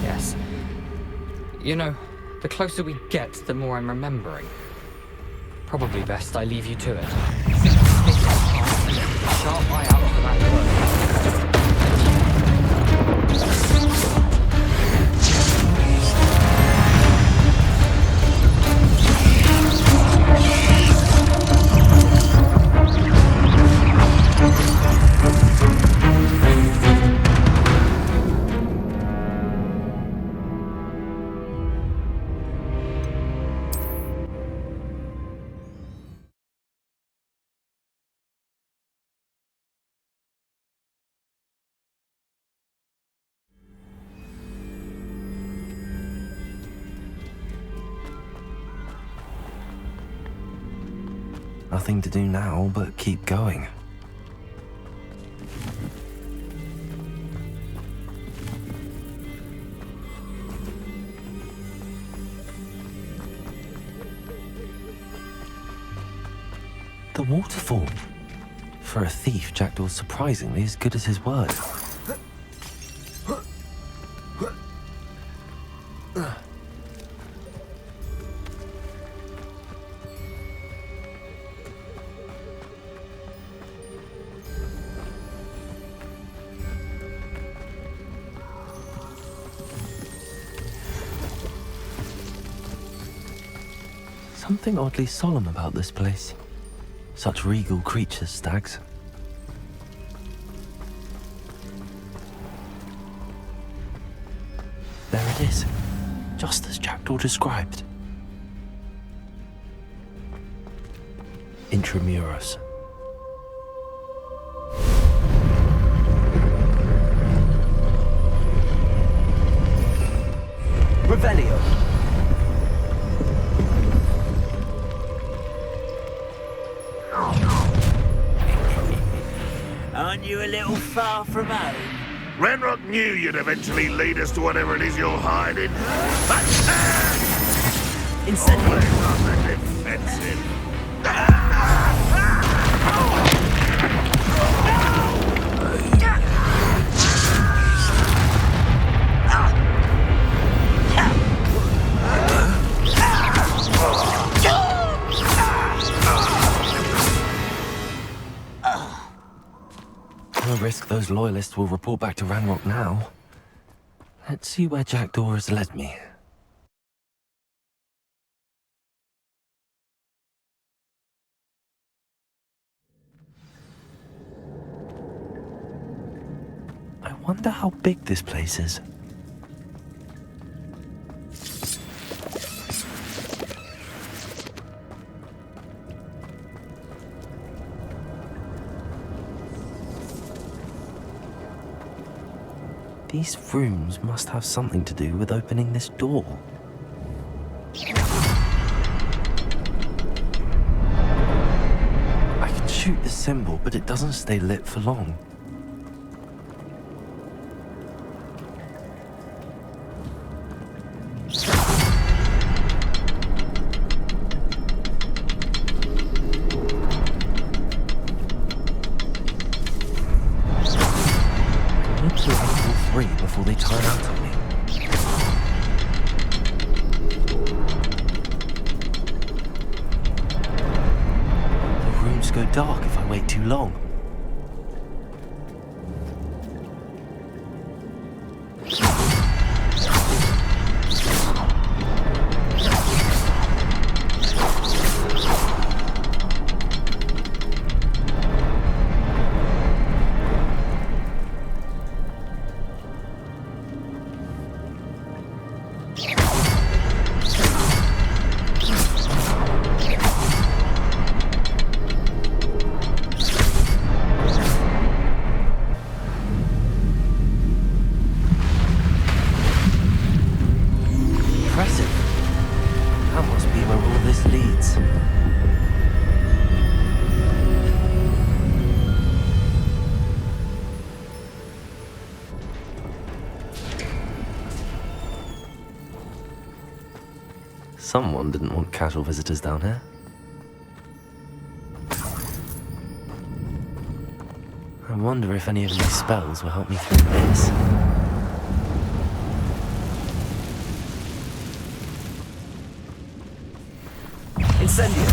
Yes. You know, the closer we get, the more I'm remembering. Probably best I leave you to it. Sharp eye out for that word. Nothing to do now but keep going. The waterfall. For a thief, Jackdaw's surprisingly as good as his word. Something oddly solemn about this place. Such regal creatures, stags. There it is, just as Jackdaw described. Intramuros. Revelio. Aren't you a little far from home? Ranrock knew you'd eventually lead us to whatever it is you're hiding. Incendio. Always on the defensive. No risk those loyalists will report back to Ranrock now. Let's see where Jackdaw has led me. I wonder how big this place is. These rooms must have something to do with opening this door. I can shoot the symbol, but it doesn't stay lit for long. Before they turn out on me. The rooms go dark if I wait too long. Someone didn't want casual visitors down here. I wonder if any of these spells will help me through this. Incendio.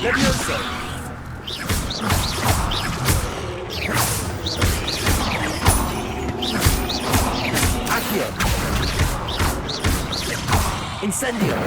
Levioso. Incendio!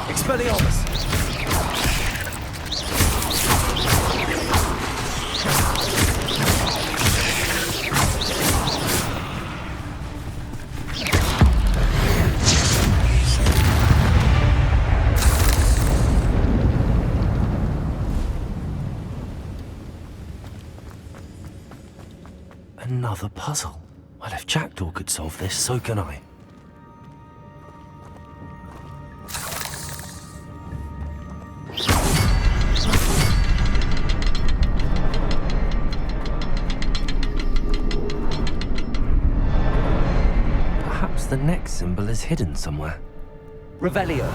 Expelliarmus! Another puzzle. Well, if Jackdaw could solve this, so can I. the next symbol is hidden somewhere. Revelio.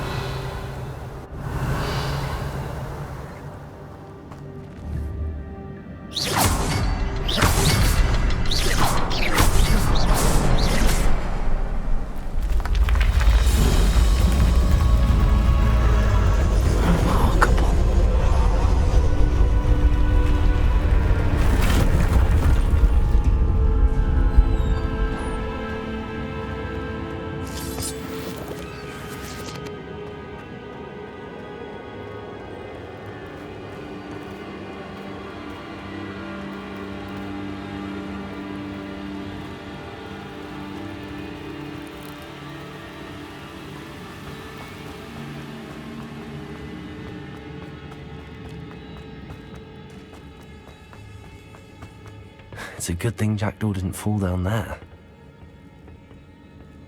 It's a good thing Jackdaw didn't fall down there.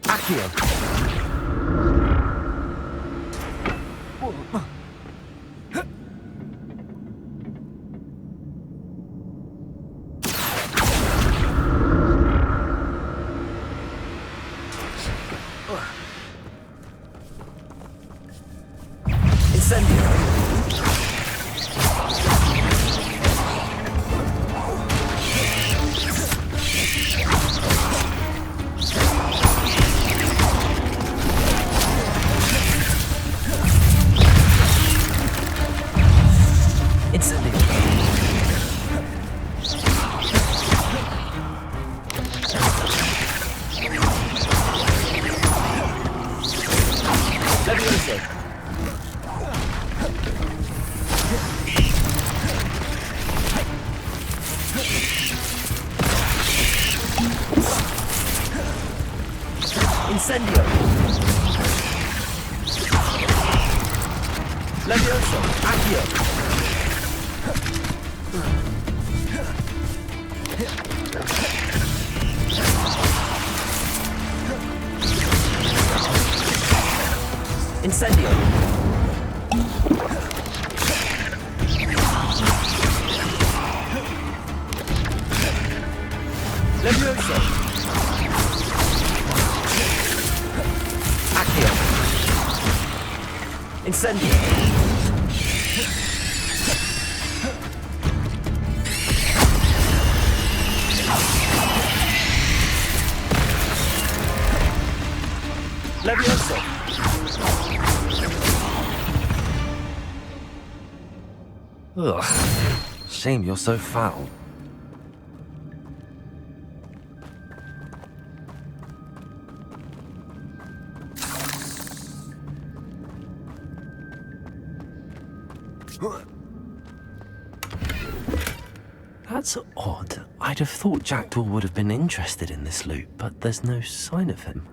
Accio. Incendio. Levioso. Accio. Incendio. Levioso. Accio. Incendio. Levioso. Ugh. Shame you're so foul. That's odd. I'd have thought Jackdaw would have been interested in this loot, but there's no sign of him.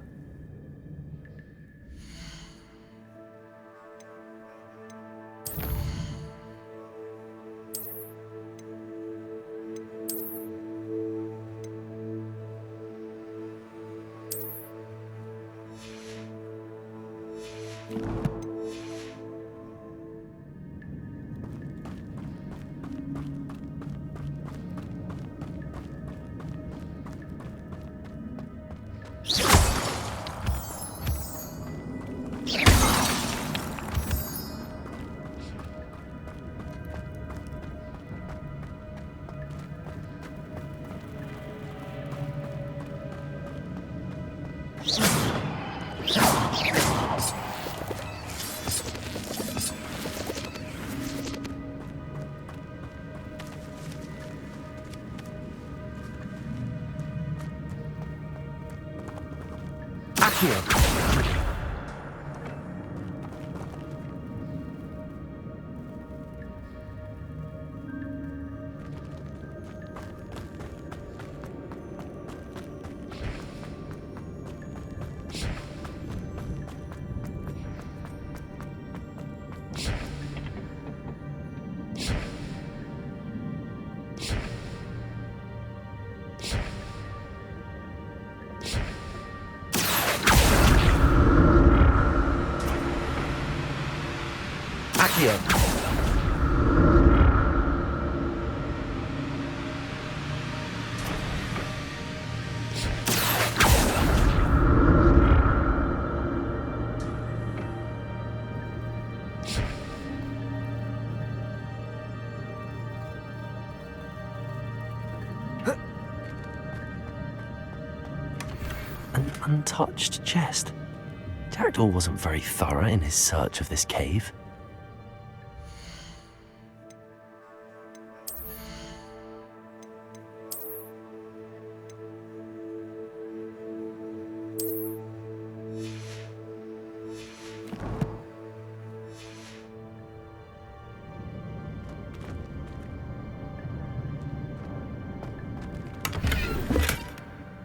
Accio. Accio. untouched chest. Jackdaw wasn't very thorough in his search of this cave.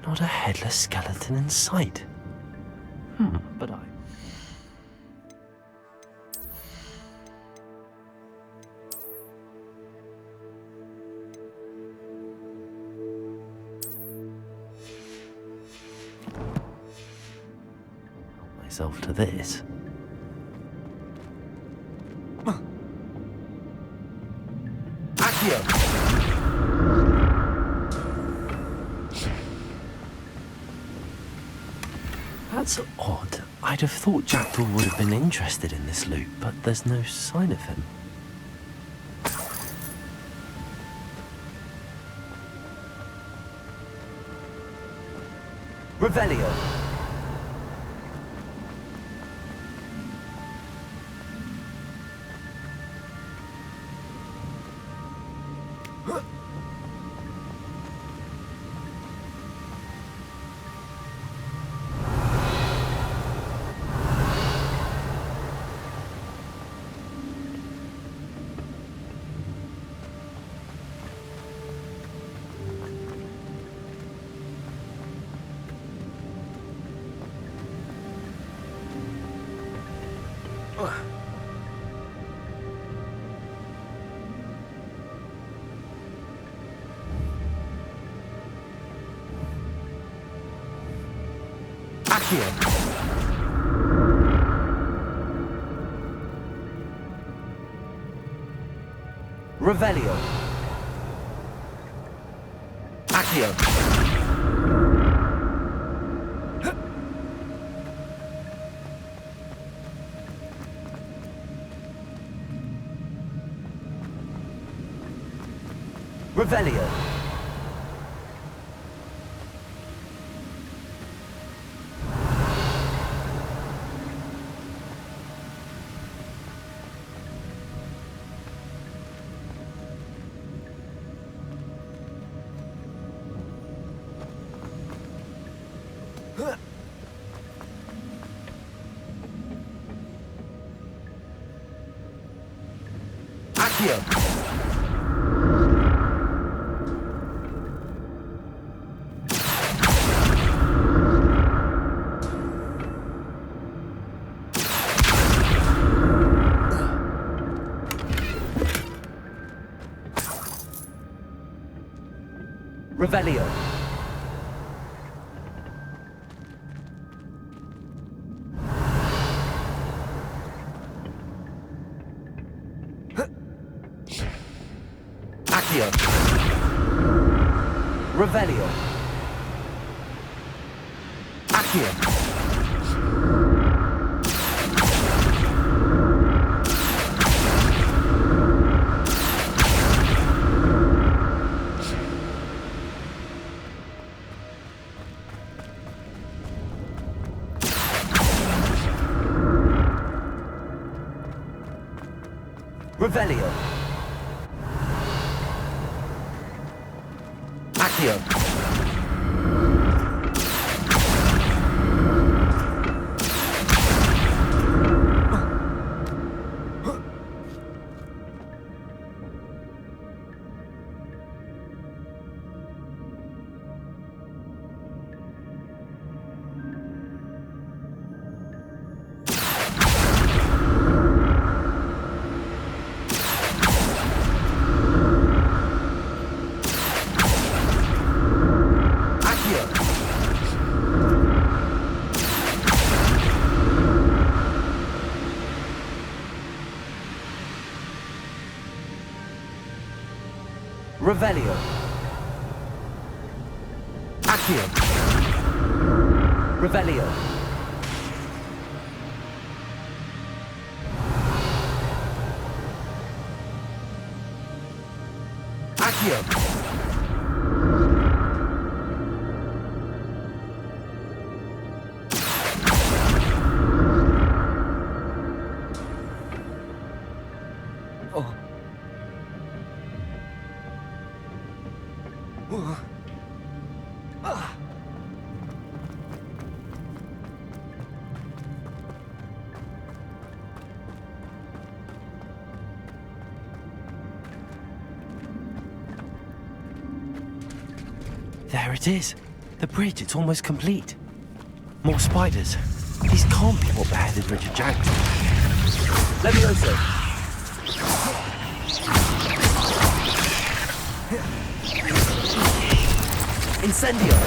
Not a headless skeleton in sight. But I... help myself to this. Accio! That's odd. I'd have thought Jackdaw would have been interested in this loot, but there's no sign of him. Revelio. Revelio. Accio. Revelio. Accio. Revelio. Accio. Revelio. Accio. Revelio. Accio. Revelio. Accio. Revelio. Accio. Oh. There it is. The bridge, it's almost complete. More spiders. These can't be what beheaded Richard Jackdaw. Levioso. Incendio.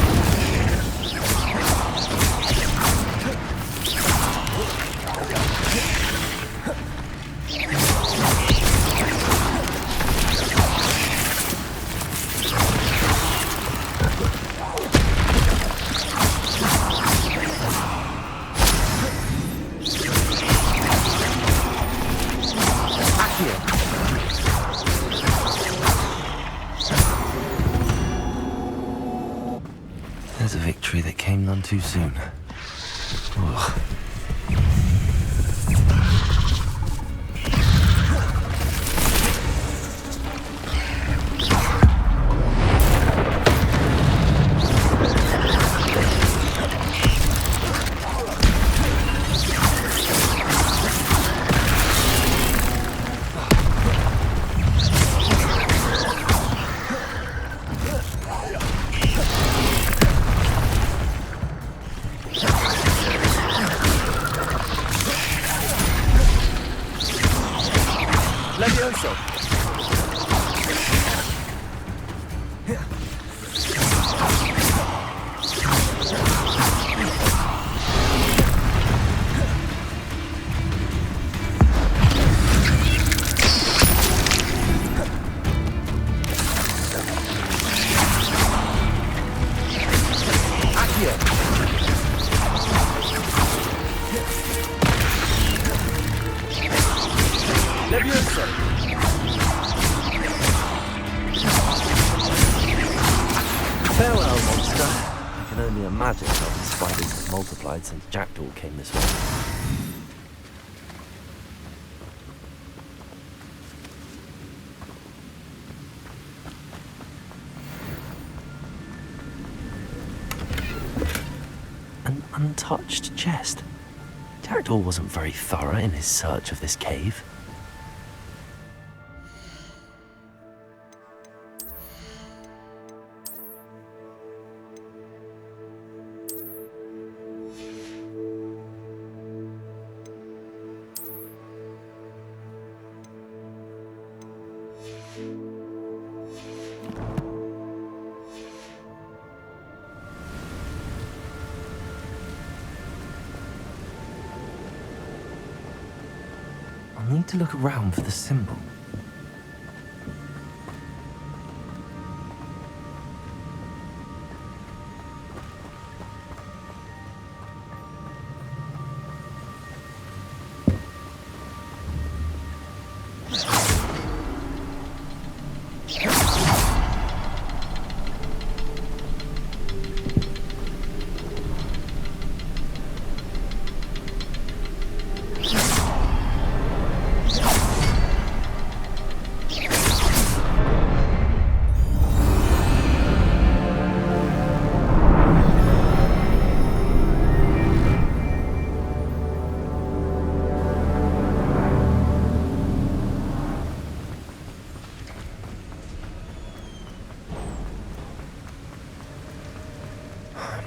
There's a victory that came none too soon. Ugh. Levioso. Levioso. Farewell, monster. I can only imagine how these spiders have multiplied since Jackdaw came this way. An untouched chest. Jackdaw wasn't very thorough in his search of this cave. I'll need to look around for the symbol.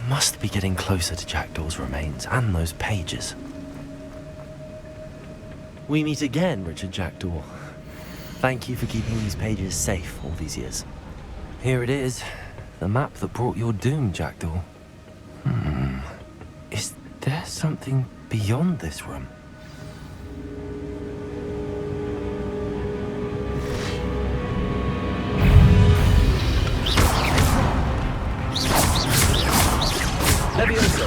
Must be getting closer to Jackdaw's remains and those pages. We meet again, Richard Jackdaw. Thank you for keeping these pages safe all these years. Here it is, the map that brought your doom, Jackdaw. Is there something beyond this room? Levioso.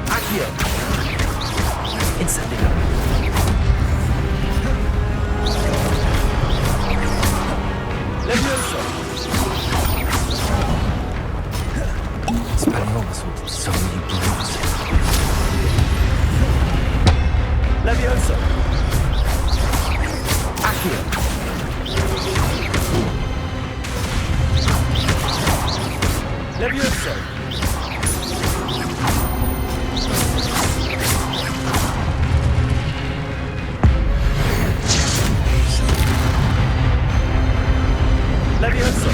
Accio. Incendio. Levioso! Levioso!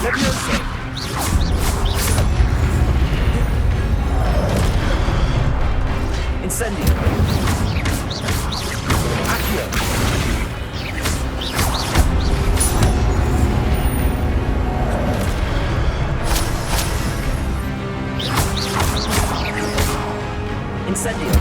Levioso! Incendio! Accio! Incendio!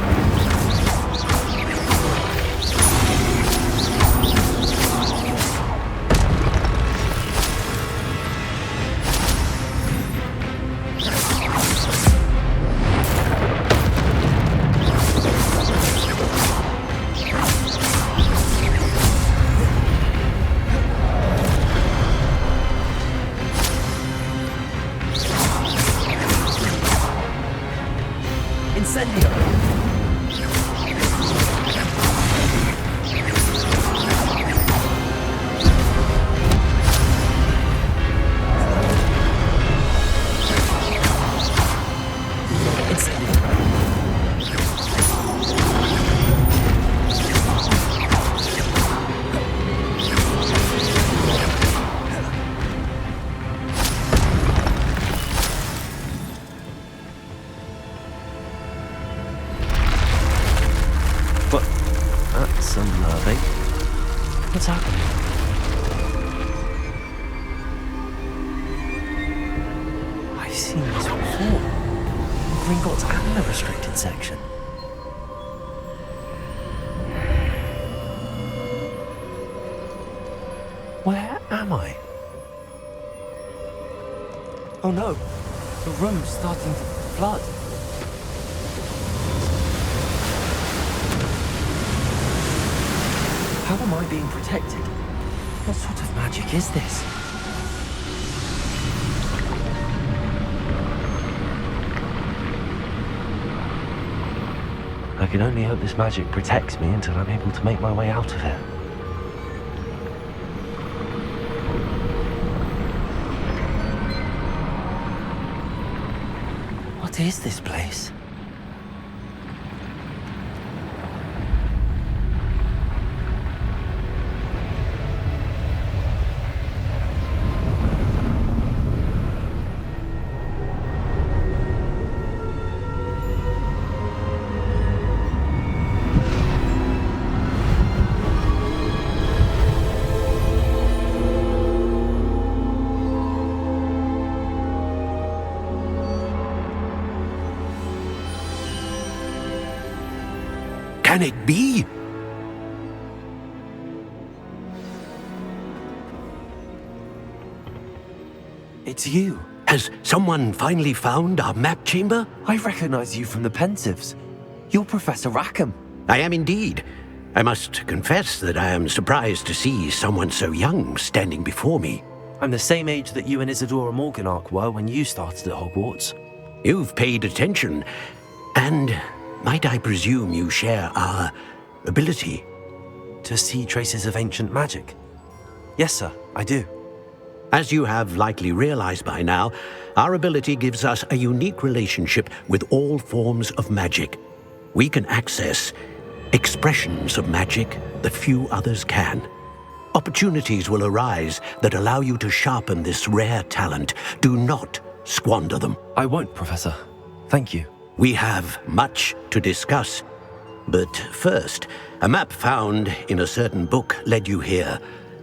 Incendio! But that's unnerving. What's happening? I've seen this before. Gringotts and the restricted section. Where am I? Oh no, the room's starting to flood. How am I being protected? What sort of magic is this? I can only hope this magic protects me until I'm able to make my way out of here. What is this place? Can it be? It's you. Has someone finally found our map chamber? I recognize you from the Pensieves. You're Professor Rackham. I am indeed. I must confess that I am surprised to see someone so young standing before me. I'm the same age that you and Isadora Morganach were when you started at Hogwarts. You've paid attention, and might I presume you share our ability? To see traces of ancient magic? Yes, sir, I do. As you have likely realized by now, our ability gives us a unique relationship with all forms of magic. We can access expressions of magic that few others can. Opportunities will arise that allow you to sharpen this rare talent. Do not squander them. I won't, Professor. Thank you. We have much to discuss. But first, a map found in a certain book led you here.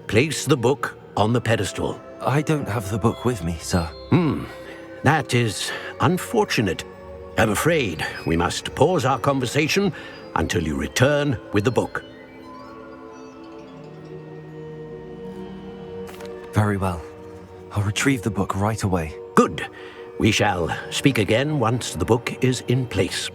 Place the book on the pedestal. I don't have the book with me, sir. That is unfortunate. I'm afraid we must pause our conversation until you return with the book. Very well. I'll retrieve the book right away. Good. We shall speak again once the book is in place.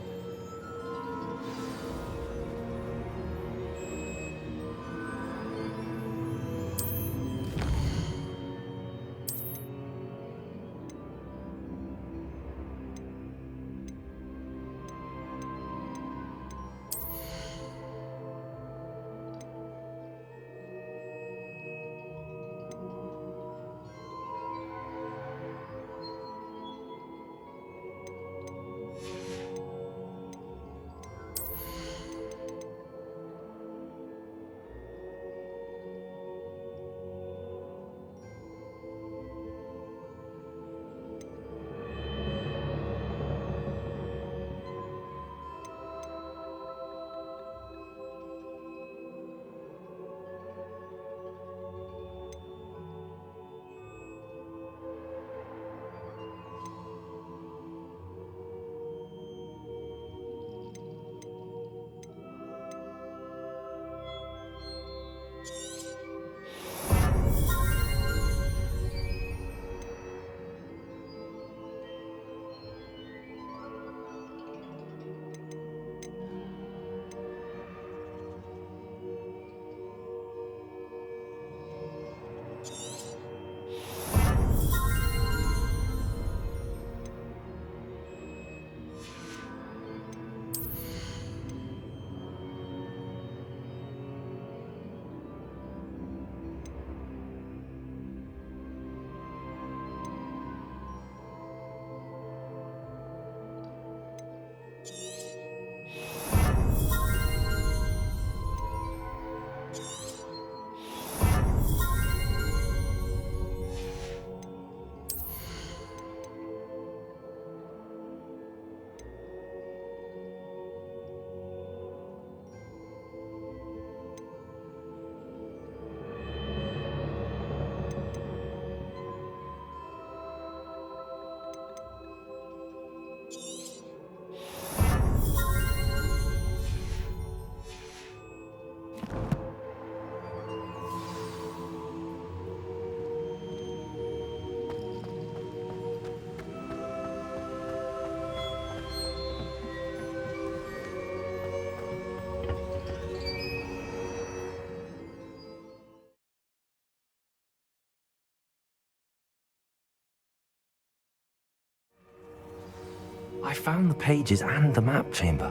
I found the pages and the map chamber.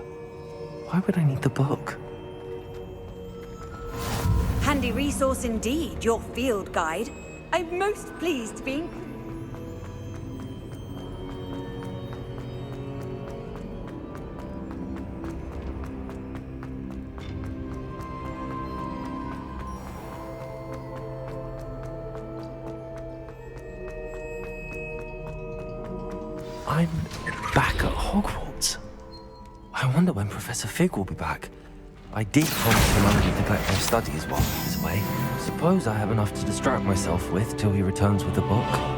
Why would I need the book? Handy resource indeed, your field guide. I'm most pleased to be... I'm back at Hogwarts. I wonder when Professor Fig will be back. I did promise him I would neglect my studies while he was away. Suppose I have enough to distract myself with till he returns with the book.